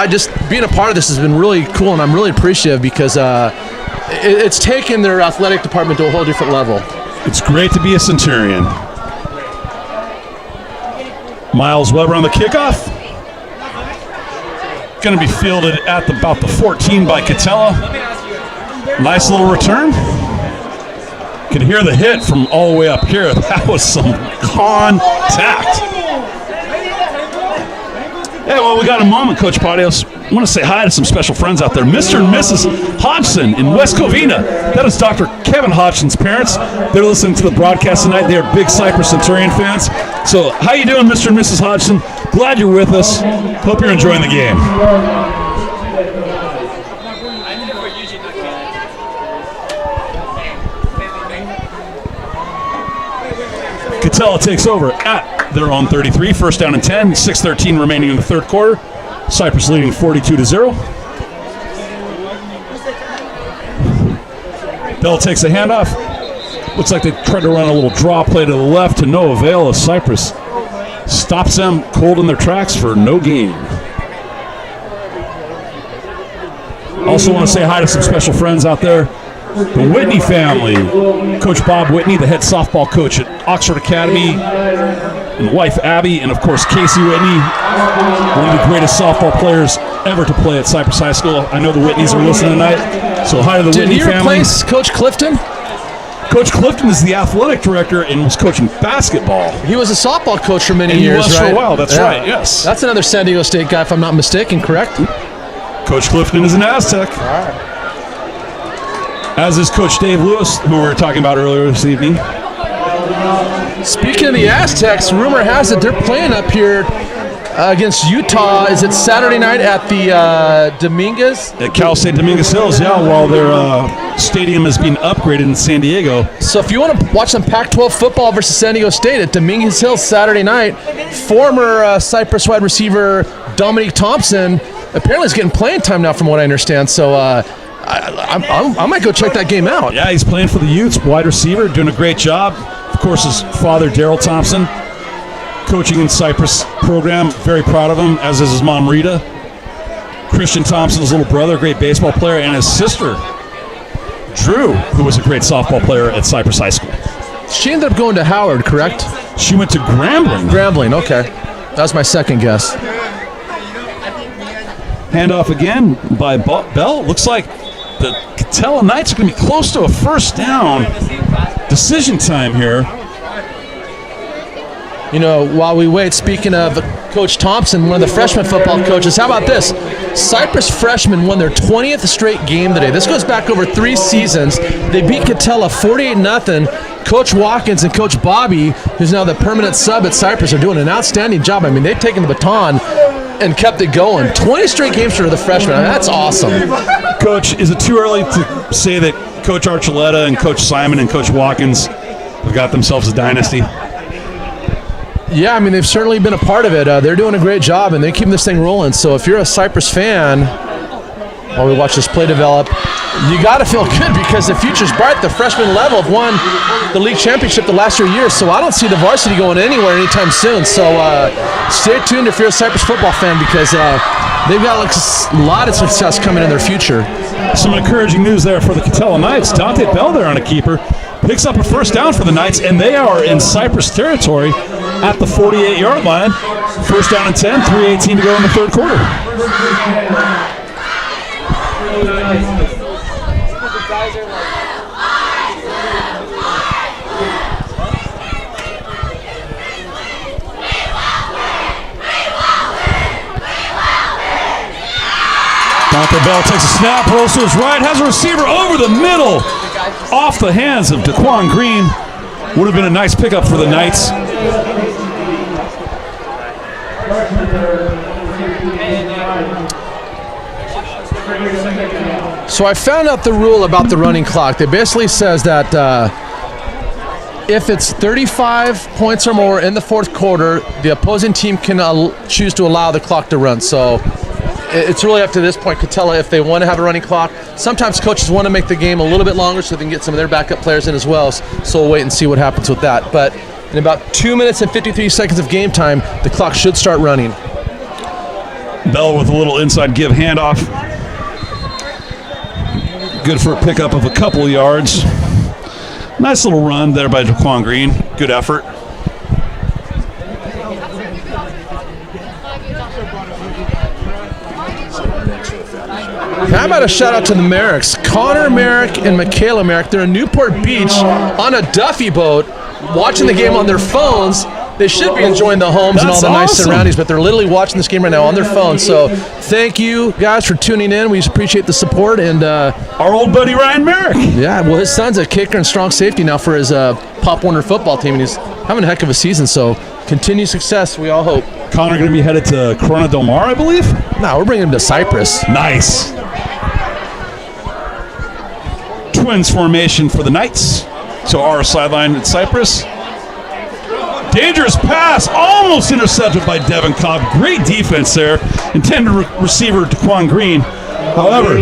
Speaker 5: Being a part of this has been really cool, and I'm really appreciative because it's taken their athletic department to a whole different level.
Speaker 4: It's great to be a Centurion. Miles Weber on the kickoff. Going to be fielded at about the 14 by Katella. Nice little return. Can hear the hit from all the way up here. That was some contact. Yeah, well, we got a moment, Coach Padios. I want to say hi to some special friends out there. Mr. and Mrs. Hodgson in West Covina. That is Dr. Kevin Hodgson's parents. They're listening to the broadcast tonight. They are big Cypress Centurion fans. So how you doing, Mr. and Mrs. Hodgson? Glad you're with us. Hope you're enjoying the game. Katella takes over at their own 33, first down and 10, 6:13 remaining in the third quarter. Cypress leading 42-0. Bell takes a handoff. Looks like they tried to run a little draw play to the left to no avail as Cypress stops them cold in their tracks for no gain. Also want to say hi to some special friends out there. The Whitney family, Coach Bob Whitney, the head softball coach at Oxford Academy, and wife Abby, and of course Casey Whitney, one of the greatest softball players ever to play at Cypress High School. I know the Whitneys are listening tonight, so hi to the Whitney family.
Speaker 5: Did he replace Coach Clifton?
Speaker 4: Coach Clifton is the athletic director and was coaching basketball.
Speaker 5: He was a softball coach for many years,
Speaker 4: he was
Speaker 5: right?
Speaker 4: for a while, that's right, yes.
Speaker 5: That's another San Diego State guy, if I'm not mistaken, correct?
Speaker 4: Coach Clifton is an Aztec. All right. As is Coach Dave Lewis, who we were talking about earlier this evening.
Speaker 5: Speaking of the Aztecs, rumor has it they're playing up here against Utah. Is it Saturday night at the Dominguez?
Speaker 4: At Cal State Dominguez Hills, yeah, while their stadium is being upgraded in San Diego.
Speaker 5: So if you want to watch some Pac-12 football versus San Diego State at Dominguez Hills Saturday night, former Cypress wide receiver Dominique Thompson apparently is getting playing time now from what I understand. So I might go check that game out.
Speaker 4: Yeah, he's playing for the Utes, wide receiver, doing a great job. Of course, his father, Daryl Thompson, coaching in Cypress program. Very proud of him, as is his mom, Rita. Christian Thompson's little brother, great baseball player, and his sister, Drew, who was a great softball player at Cypress High School.
Speaker 5: She ended up going to Howard, correct?
Speaker 4: She went to Grambling.
Speaker 5: Grambling, okay. That was my second guess.
Speaker 4: Handoff again by Bell. Looks like the Katella Knights are going to be close to a first down. Decision time here.
Speaker 5: You know, while we wait, speaking of Coach Thompson, one of the freshman football coaches, how about this? Cypress freshmen won their 20th straight game today. This goes back over 3 seasons. They beat Katella 48-0. Coach Watkins and Coach Bobby, who's now the permanent sub at Cypress, are doing an outstanding job. I mean, they've taken the baton and kept it going. 20 straight games for the freshmen. I mean, that's awesome.
Speaker 4: Coach, is it too early to say that Coach Archuleta and Coach Simon and Coach Watkins have got themselves a dynasty?
Speaker 5: Yeah, I mean, they've certainly been a part of it. They're doing a great job, and they keep this thing rolling. So if you're a Cypress fan, while we watch this play develop, you got to feel good because the future's bright. The freshman level have won the league championship the last 3 years, so I don't see the varsity going anywhere anytime soon. So stay tuned if you're a Cypress football fan because they've got a lot of success coming in their future.
Speaker 4: Some encouraging news there for the Katella Knights. Dante Bell there on a keeper. Picks up a first down for the Knights, and they are in Cypress territory at the 48-yard line. First down and 10, 3:18 to go in the third quarter. Dante Bell takes a snap, rolls to his right, has a receiver over the middle, off the hands of Daquan Green. Would have been a nice pickup for the Knights.
Speaker 5: So I found out the rule about the running clock. It basically says that if it's 35 points or more in the fourth quarter, the opposing team can choose to allow the clock to run. So it's really up to this point, Katella, if they want to have a running clock. Sometimes coaches want to make the game a little bit longer so they can get some of their backup players in as well. So we'll wait and see what happens with that. But in about 2 minutes and 53 seconds of game time, the clock should start running.
Speaker 4: Bell with a little inside give handoff. Good for a pickup of a couple of yards. Nice little run there by Daquan Green. Good effort.
Speaker 5: How about a shout out to the Merricks? Connor Merrick and Michaela Merrick. They're in Newport Beach on a Duffy boat watching the game on their phones. They should be enjoying the homes and all
Speaker 4: That's
Speaker 5: the nice
Speaker 4: awesome.
Speaker 5: surroundings, but they're literally watching this game right now on their phone. So thank you guys for tuning in. We appreciate the support. And
Speaker 4: Our old buddy Ryan Merrick.
Speaker 5: yeah, well, his son's a kicker and strong safety now for his Pop Warner football team, and he's having a heck of a season. So continued success, we all hope.
Speaker 4: Connor going to be headed to Corona Del Mar, I believe.
Speaker 5: Nah, we're bringing him to Cypress.
Speaker 4: Nice. Twins formation for the Knights. So our sideline at Cypress. Dangerous pass, almost intercepted by Devin Cobb. Great defense there. Intended receiver Daquan Green. However,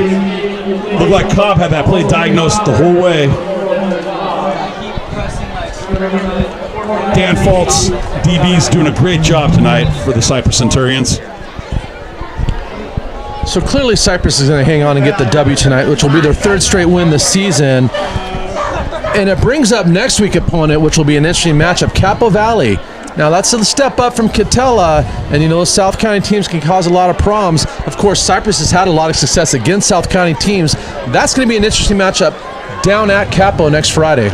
Speaker 4: looked like Cobb had that play diagnosed the whole way. Dan Falt's DB's doing a great job tonight for the Cypress Centurions.
Speaker 5: So clearly Cypress is going to hang on and get the W tonight, which will be their third straight win this season. And it brings up next week's opponent, which will be an interesting matchup, Capo Valley. Now that's a step up from Katella, and you know those South County teams can cause a lot of problems. Of course, Cypress has had a lot of success against South County teams. That's going to be an interesting matchup down at Capo next Friday.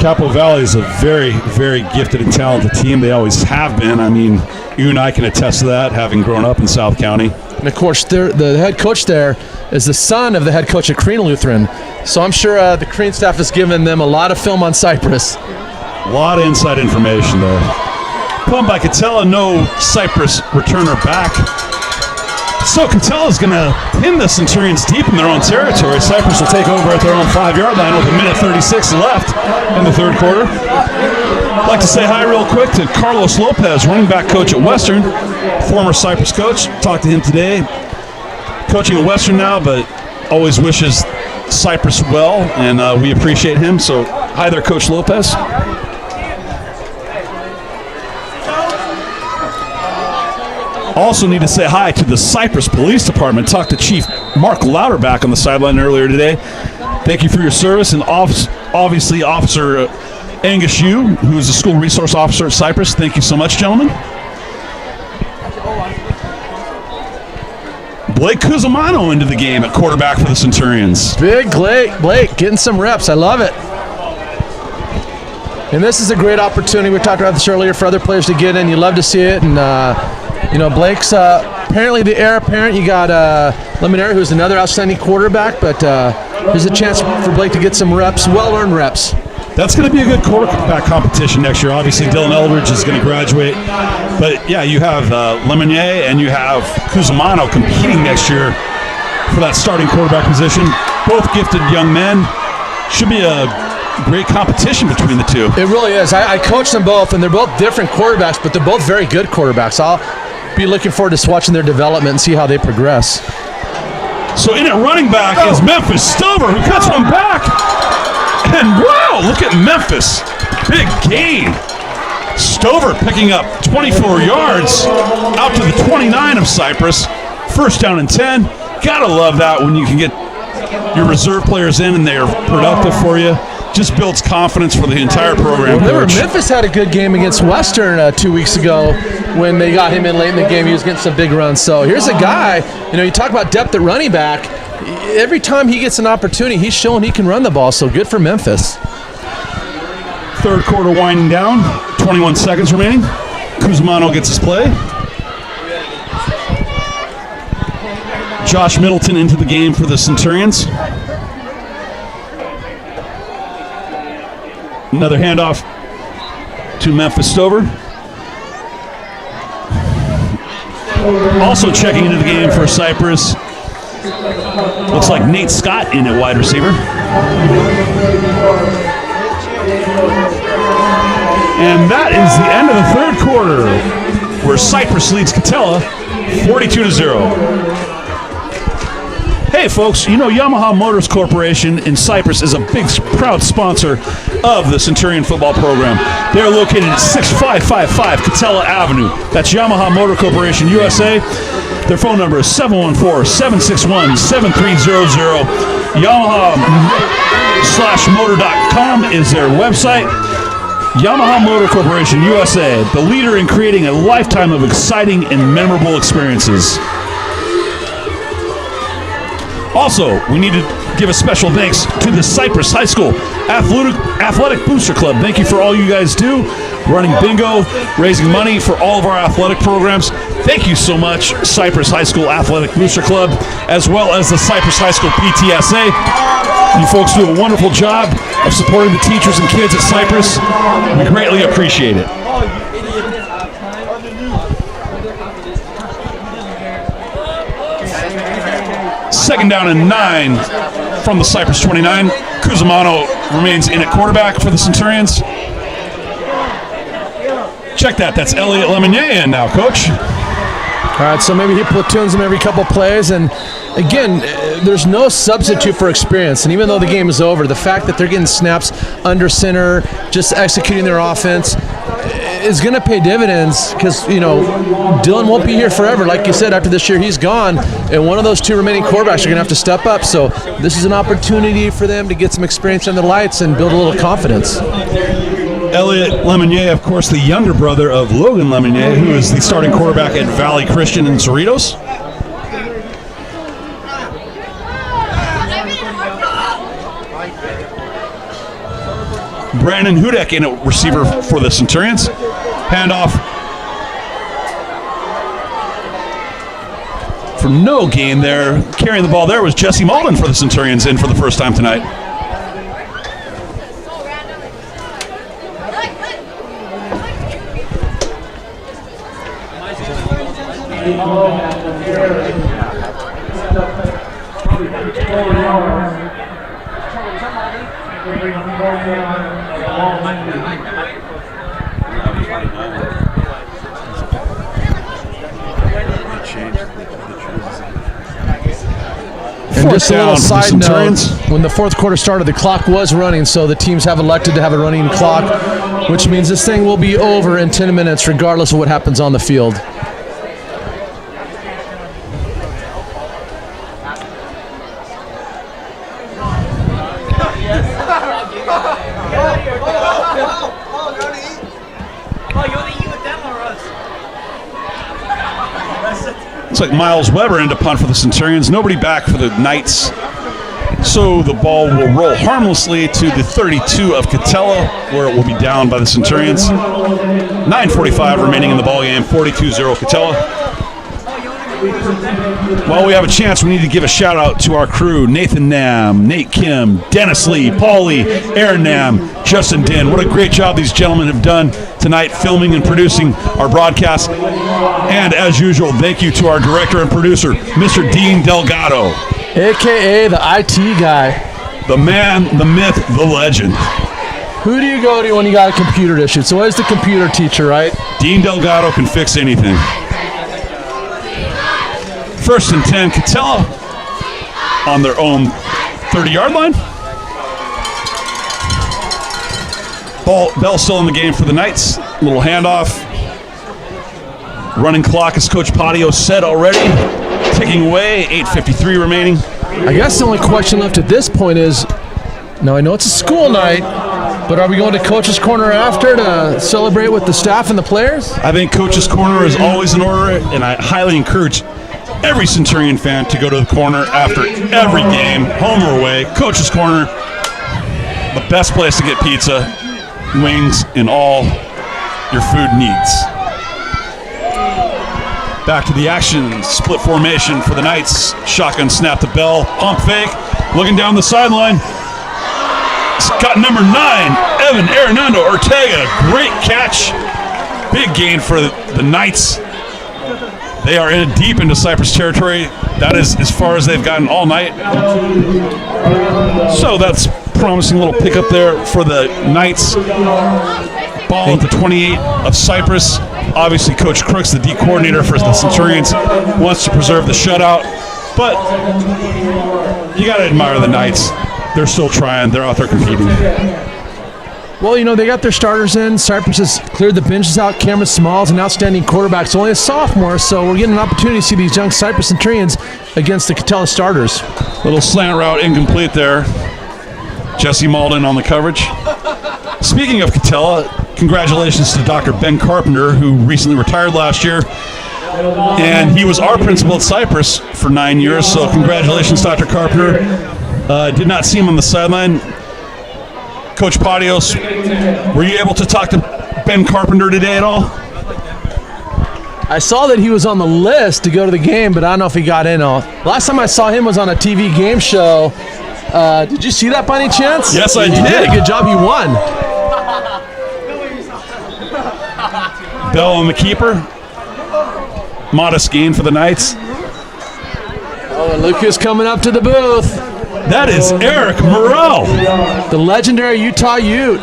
Speaker 4: Capo Valley is a very, very gifted and talented team. They always have been. I mean, you and I can attest to that, having grown up in South County.
Speaker 5: And of course, the head coach there is the son of the head coach at Crean Lutheran. So I'm sure the Crean staff has given them a lot of film on Cypress.
Speaker 4: A lot of inside information there. Pumped by Katella, no Cypress returner back. So Catella's going to pin the Centurions deep in their own territory. Cypress will take over at their own 5-yard line with a minute 36 left in the third quarter. I'd like to say hi real quick to Carlos Lopez, running back coach at Western, former Cypress coach. Talked to him today. Coaching at Western now, but always wishes Cypress well, and we appreciate him. So hi there, Coach Lopez. Also need to say hi to the Cypress Police Department. Talked to Chief Mark Louderback on the sideline earlier today. Thank you for your service, and obviously Officer Angus Yu, who is the school resource officer at Cypress. Thank you so much, gentlemen. Blake Cusimano into the game at quarterback for the Centurions.
Speaker 5: Big Blake getting some reps. I love it. And this is a great opportunity. We talked about this earlier for other players to get in. You love to see it. And, you know, Blake's apparently the heir apparent. You got Lemonary, who's another outstanding quarterback. But there's a chance for Blake to get some reps, well-earned reps.
Speaker 4: That's going to be a good quarterback competition next year. Obviously, Dylan Eldridge is going to graduate. But, yeah, you have Lemonnier and you have Cusimano competing next year for that starting quarterback position. Both gifted young men. Should be a great competition between the two.
Speaker 5: It really is. I coach them both, and they're both different quarterbacks, but they're both very good quarterbacks. I'll be looking forward to watching their development and see how they progress.
Speaker 4: So in at running back is Memphis Stover, who cuts one back. And wow, look at Memphis. Big gain. Stover picking up 24 yards out to the 29 of Cypress. First down and 10. Gotta love that when you can get your reserve players in and they're productive for you. Just builds confidence for the entire program.
Speaker 5: Remember, Memphis had a good game against Western 2 weeks ago when they got him in late in the game. He was getting some big runs. So here's a guy, you know, you talk about depth at running back. Every time he gets an opportunity, he's showing he can run the ball. So good for Memphis.
Speaker 4: Third quarter winding down. 21 seconds remaining. Cusimano gets his play. Josh Middleton into the game for the Centurions. Another handoff to Memphis Stover. Also checking into the game for Cypress. Looks like Nate Scott in at wide receiver. And that is the end of the third quarter, where Cypress leads Katella 42-0. Hey folks, you know Yamaha Motors Corporation in Cypress is a big, proud sponsor of the Centurion football program. They are located at 6555 Katella Avenue. That's Yamaha Motor Corporation USA. Their phone number is 714-761-7300. Yamaha/motor.com is their website. Yamaha Motor Corporation USA, the leader in creating a lifetime of exciting and memorable experiences. Also, we need to give a special thanks to the Cypress High School Athletic Booster Club. Thank you for all you guys do. running bingo, raising money for all of our athletic programs. Thank you so much, Cypress High School Athletic Booster Club, as well as the Cypress High School PTSA. You folks do a wonderful job of supporting the teachers and kids at Cypress. We greatly appreciate it. Second down and 9 from the Cypress 29. Cusimano remains in at quarterback for the Centurions. Check that. That's Elliot Lemonnier in now, Coach.
Speaker 5: All right, so maybe he platoons him every couple plays. And again, there's no substitute for experience. And even though the game is over, the fact that they're getting snaps under center, just executing their offense, is going to pay dividends because, you know, Dylan won't be here forever. Like you said, after this year, he's gone. And one of those two remaining quarterbacks are going to have to step up. So this is an opportunity for them to get some experience under the lights and build a little confidence.
Speaker 4: Elliot Lemonnier, of course, the younger brother of Logan Lemonnier, who is the starting quarterback at Valley Christian in Cerritos. Brandon Hudek in a receiver for the Centurions. Handoff for no gain there. Carrying the ball there was Jesse Malden for the Centurions in for the first time tonight.
Speaker 5: And just a little side note, when the fourth quarter started, the clock was running, so the teams have elected to have a running clock, which means this thing will be over in 10 minutes regardless of what happens on the field.
Speaker 4: Looks like Miles Weber into punt for the Centurions. Nobody back for the Knights. So the ball will roll harmlessly to the 32 of Katella, where it will be down by the Centurions. 9:45 remaining in the ballgame, 42-0 Katella. While we have a chance, we need to give a shout out to our crew: Nathan Nam, Nate Kim, Dennis Lee, Paul Lee, Aaron Nam, Justin Din. What a great job these gentlemen have done tonight filming and producing our broadcast. And as usual, thank you to our director and producer, Mr. Dean Delgado.
Speaker 5: AKA the IT guy.
Speaker 4: The man, the myth, the legend.
Speaker 5: Who do you go to when you got a computer issue? It's always the computer teacher, right?
Speaker 4: Dean Delgado can fix anything. First and 10, Katella on their own 30-yard line. Bell still in the game for the Knights. Little handoff. Running clock, as Coach Patio said already, ticking away, 8:53 remaining.
Speaker 5: I guess the only question left at this point is, now I know it's a school night, but are we going to Coach's Corner after to celebrate with the staff and the players?
Speaker 4: I think Coach's Corner is always in order, and I highly encourage every Centurion fan to go to the corner after every game, home or away. Coach's Corner, the best place to get pizza, wings, and all your food needs. Back to the action, split formation for the Knights. Shotgun snap to Bell, pump fake, looking down the sideline. It's got number 9, Evan Hernando Ortega. Great catch. Big gain for the Knights. They are in deep into Cypress territory. That is as far as they've gotten all night. So that's promising little pickup there for the Knights. Ball at the 28 of Cypress. Obviously, Coach Crooks, the D coordinator for the Centurions, wants to preserve the shutout. But you got to admire the Knights. They're still trying. They're out there competing.
Speaker 5: Well, you know, they got their starters in. Cypress has cleared the benches out. Cameron Small's an outstanding quarterback. It's only a sophomore, so we're getting an opportunity to see these young Cypress Centurions against the Katella starters.
Speaker 4: Little slant route incomplete there. Jesse Malden on the coverage. Speaking of Katella, congratulations to Dr. Ben Carpenter, who recently retired last year. And he was our principal at Cypress for 9 years, so congratulations, Dr. Carpenter. Did not see him on the sideline. Coach Patios, were you able to talk to Ben Carpenter today at all?
Speaker 5: I saw that he was on the list to go to the game, but I don't know if he got in. Last time I saw him was on a TV game show. Did you see that by any chance?
Speaker 4: Yes, I
Speaker 5: did.
Speaker 4: did.
Speaker 5: Good job, he won.
Speaker 4: Bell on the keeper. Modest gain for the Knights.
Speaker 5: Oh, and look who's coming up to the booth.
Speaker 4: That is Eric Morrell.
Speaker 5: The legendary Utah Ute.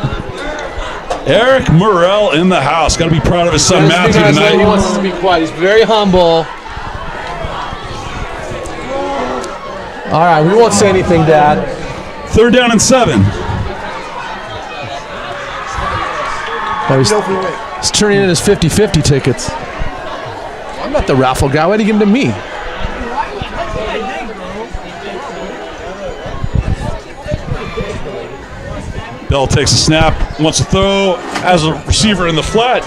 Speaker 4: Eric Morrell in the house. Got to be proud of his son Matthew
Speaker 5: He
Speaker 4: tonight.
Speaker 5: wants us to be quiet. He's very humble. All right, we won't say anything, Dad.
Speaker 4: 3rd down and 7.
Speaker 5: Oh, he's turning in his 50-50 tickets. I'm not the raffle guy. Why'd he give them to me?
Speaker 4: Bell takes a snap, wants to throw, has a receiver in the flat.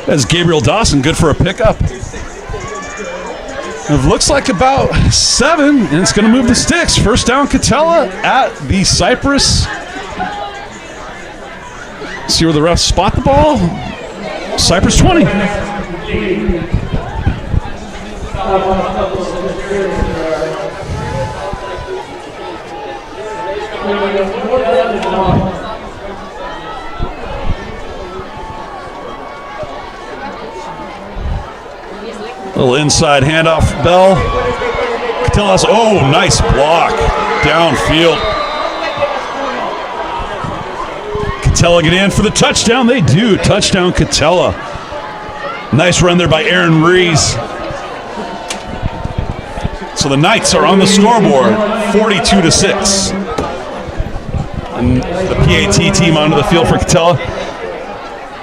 Speaker 4: That's Gabriel Dawson, good for a pickup. It looks like about 7, and it's going to move the sticks. 1st down, Katella at the Cypress. See where the refs spot the ball. Cypress 20. Little inside handoff, Bell. Katella's, nice block downfield. Katella get in for the touchdown. They do. Touchdown, Katella. Nice run there by Aaron Rees. So the Knights are on the scoreboard, 42-6. And the PAT team onto the field for Katella.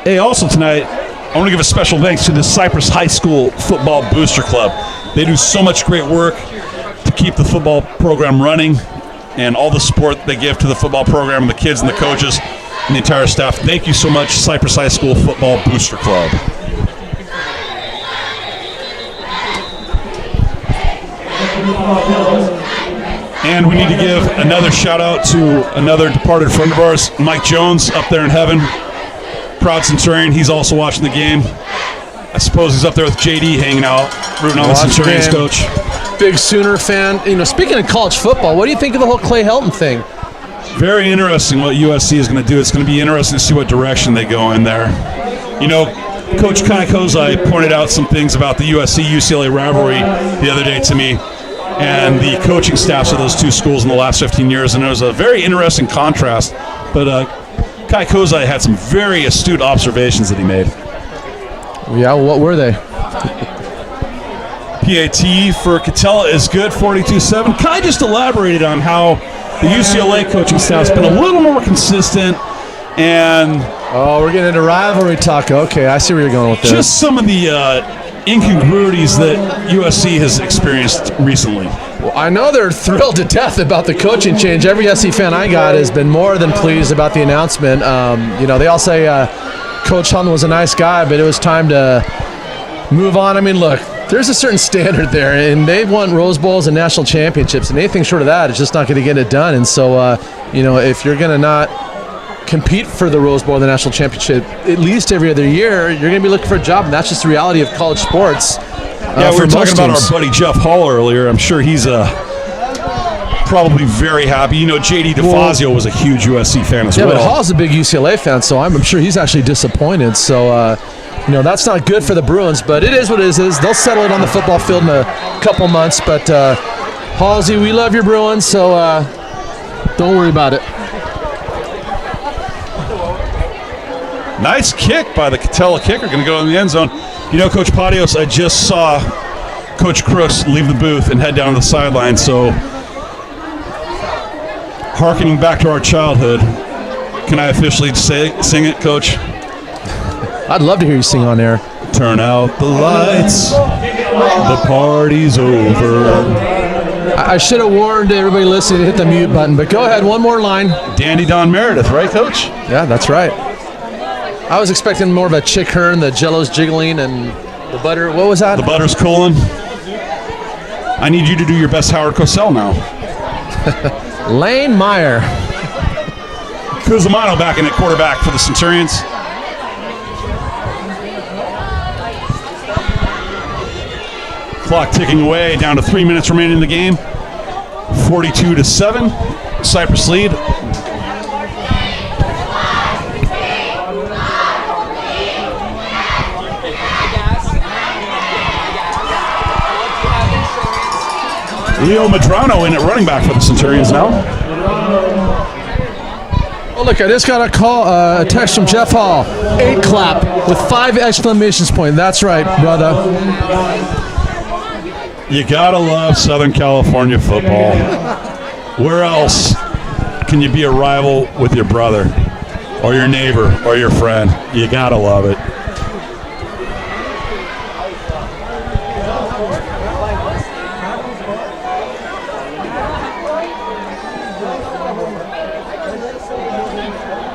Speaker 4: Hey, also tonight, I want to give a special thanks to the Cypress High School Football Booster Club. They do so much great work to keep the football program running and all the support they give to the football program, the kids and the coaches and the entire staff. Thank you so much, Cypress High School Football Booster Club. And we need to give another shout out to another departed friend of ours, Mike Jones, up there in heaven. Proud Centurion. He's also watching the game. I suppose he's up there with JD hanging out, rooting on the Centurions coach.
Speaker 5: Big Sooner fan. Speaking of college football, what do you think of the whole Clay Helton thing?
Speaker 4: Very interesting what USC is going to do. It's going to be interesting to see what direction they go in there. Coach Kai Kozai pointed out some things about the USC-UCLA rivalry the other day to me and the coaching staffs of those two schools in the last 15 years, and it was a very interesting contrast. But Kai Kozai had some very astute observations that he made.
Speaker 5: Yeah, what were they?
Speaker 4: PAT for Katella is good, 42-7. Kai just elaborated on how the UCLA coaching staff's been a little more consistent and...
Speaker 5: we're getting into rivalry talk. Okay, I see where you're going with this.
Speaker 4: Just some of the incongruities that USC has experienced recently.
Speaker 5: Well, I know they're thrilled to death about the coaching change. Every SC fan I got has been more than pleased about the announcement. They all say Coach Handel was a nice guy, but it was time to move on. I mean, look, there's a certain standard there, and they've won Rose Bowls and national championships, and anything short of that is just not going to get it done. And so, if you're going to not compete for the Rose Bowl, the national championship, at least every other year, you're going to be looking for a job, and that's just the reality of college sports.
Speaker 4: We were talking about our buddy Jeff Hall earlier. I'm sure he's probably very happy. J.D. DeFazio was a huge USC fan as well.
Speaker 5: Yeah, but Hall's a big UCLA fan, so I'm sure he's actually disappointed. So, that's not good for the Bruins, but it is what it is. They'll settle it on the football field in a couple months. But, Halsey, we love your Bruins, so don't worry about it.
Speaker 4: Nice kick by the Katella kicker, going to go in the end zone. Coach Patios, I just saw Coach Crooks leave the booth and head down to the sideline, so hearkening back to our childhood, can I officially sing it, Coach?
Speaker 5: I'd love to hear you sing on air.
Speaker 4: Turn out the lights, the party's over.
Speaker 5: I should have warned everybody listening to hit the mute button, but go ahead, one more line.
Speaker 4: Dandy Don Meredith, right, Coach?
Speaker 5: Yeah, that's right. I was expecting more of a Chick Hearn, the Jello's jiggling, and the butter. What was that?
Speaker 4: The butter's cooling. I need you to do your best Howard Cosell now.
Speaker 5: Lane Meyer.
Speaker 4: Cusimano back in at quarterback for the Centurions. Clock ticking away, down to 3 minutes remaining in the game. 42-7, Cypress lead. Leo Madrano in at running back for the Centurions now.
Speaker 5: Oh, look, I just got a text from Jeff Hall. 8 clap with 5 exclamation points. That's right, brother.
Speaker 4: You gotta love Southern California football. Where else can you be a rival with your brother or your neighbor or your friend? You gotta love it.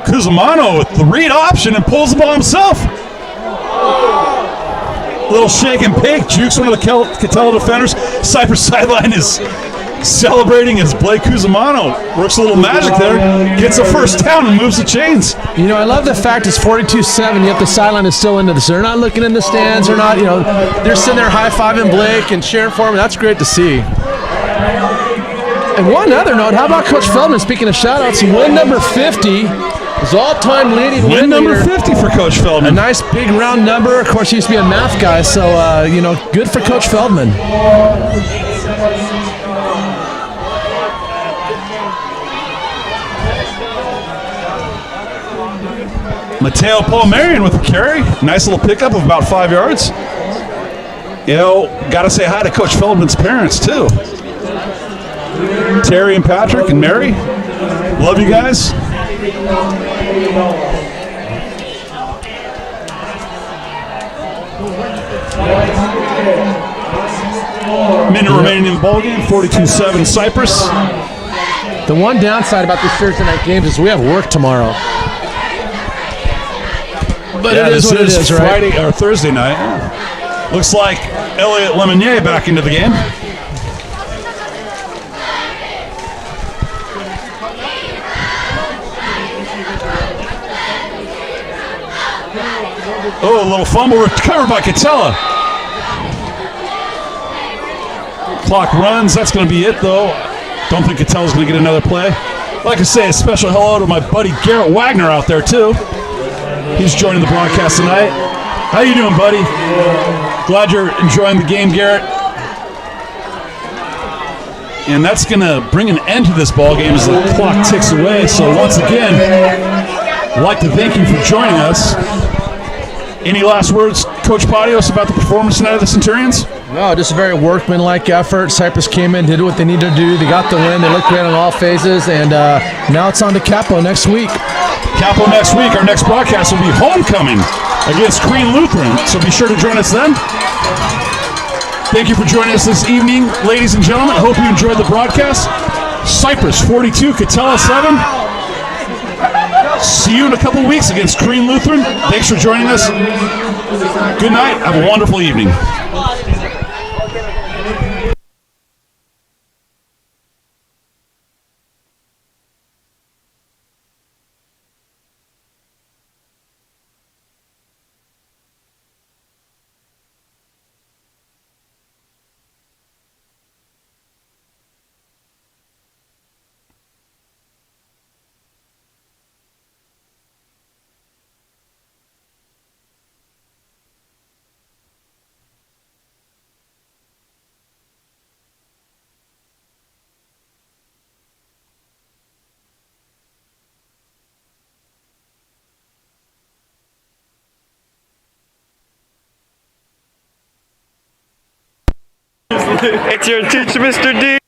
Speaker 4: Cusimano with the read option and pulls the ball himself. Little shake and bake, jukes one of the Katella defenders. Cypress sideline is celebrating as Blake Cusimano works a little magic there, gets a first down and moves the chains.
Speaker 5: You know, I love the fact it's 42-7, yet the sideline is still into this. They're not looking in the stands. They're not, they're sitting there high-fiving Blake and cheering for him. That's great to see. And one other note, how about Coach Feldman? Speaking of shout-outs, win number 50. His all-time leading
Speaker 4: Win number
Speaker 5: leader.
Speaker 4: 50 for Coach Feldman.
Speaker 5: A nice big round number. Of course, he used to be a math guy, so, good for Coach Feldman.
Speaker 4: Mateo Palmerian with the carry. Nice little pickup of about 5 yards. Got to say hi to Coach Feldman's parents, too. Terry and Patrick and Mary. Love you guys. Minute remaining in the ballgame, 42-7 Cypress.
Speaker 5: The one downside about this Thursday night games is we have work tomorrow. But
Speaker 4: Yeah,
Speaker 5: it is
Speaker 4: this
Speaker 5: what it
Speaker 4: is
Speaker 5: is, right?
Speaker 4: Friday or Thursday night. Looks like Elliot Lemonnier back into the game. Oh, a little fumble recovered by Katella. Clock runs. That's going to be it, though. Don't think Catella's going to get another play. Like I say, a special hello to my buddy Garrett Wagner out there, too. He's joining the broadcast tonight. How you doing, buddy? Glad you're enjoying the game, Garrett. And that's going to bring an end to this ball game as the clock ticks away. So once again, I'd like to thank you for joining us. Any last words, Coach Patios, about the performance tonight of the Centurions?
Speaker 5: No, just a very workmanlike effort. Cypress came in, did what they needed to do. They got the win. They looked great on all phases. And now it's on to Capo next week.
Speaker 4: Capo next week. Our next broadcast will be homecoming against Green Lutheran. So be sure to join us then. Thank you for joining us this evening, ladies and gentlemen. I hope you enjoyed the broadcast. Cypress 42, Katella 7. See you in a couple weeks against Green Lutheran. Thanks for joining us. Good night. Have a wonderful evening.
Speaker 8: It's your teacher, Mr. D.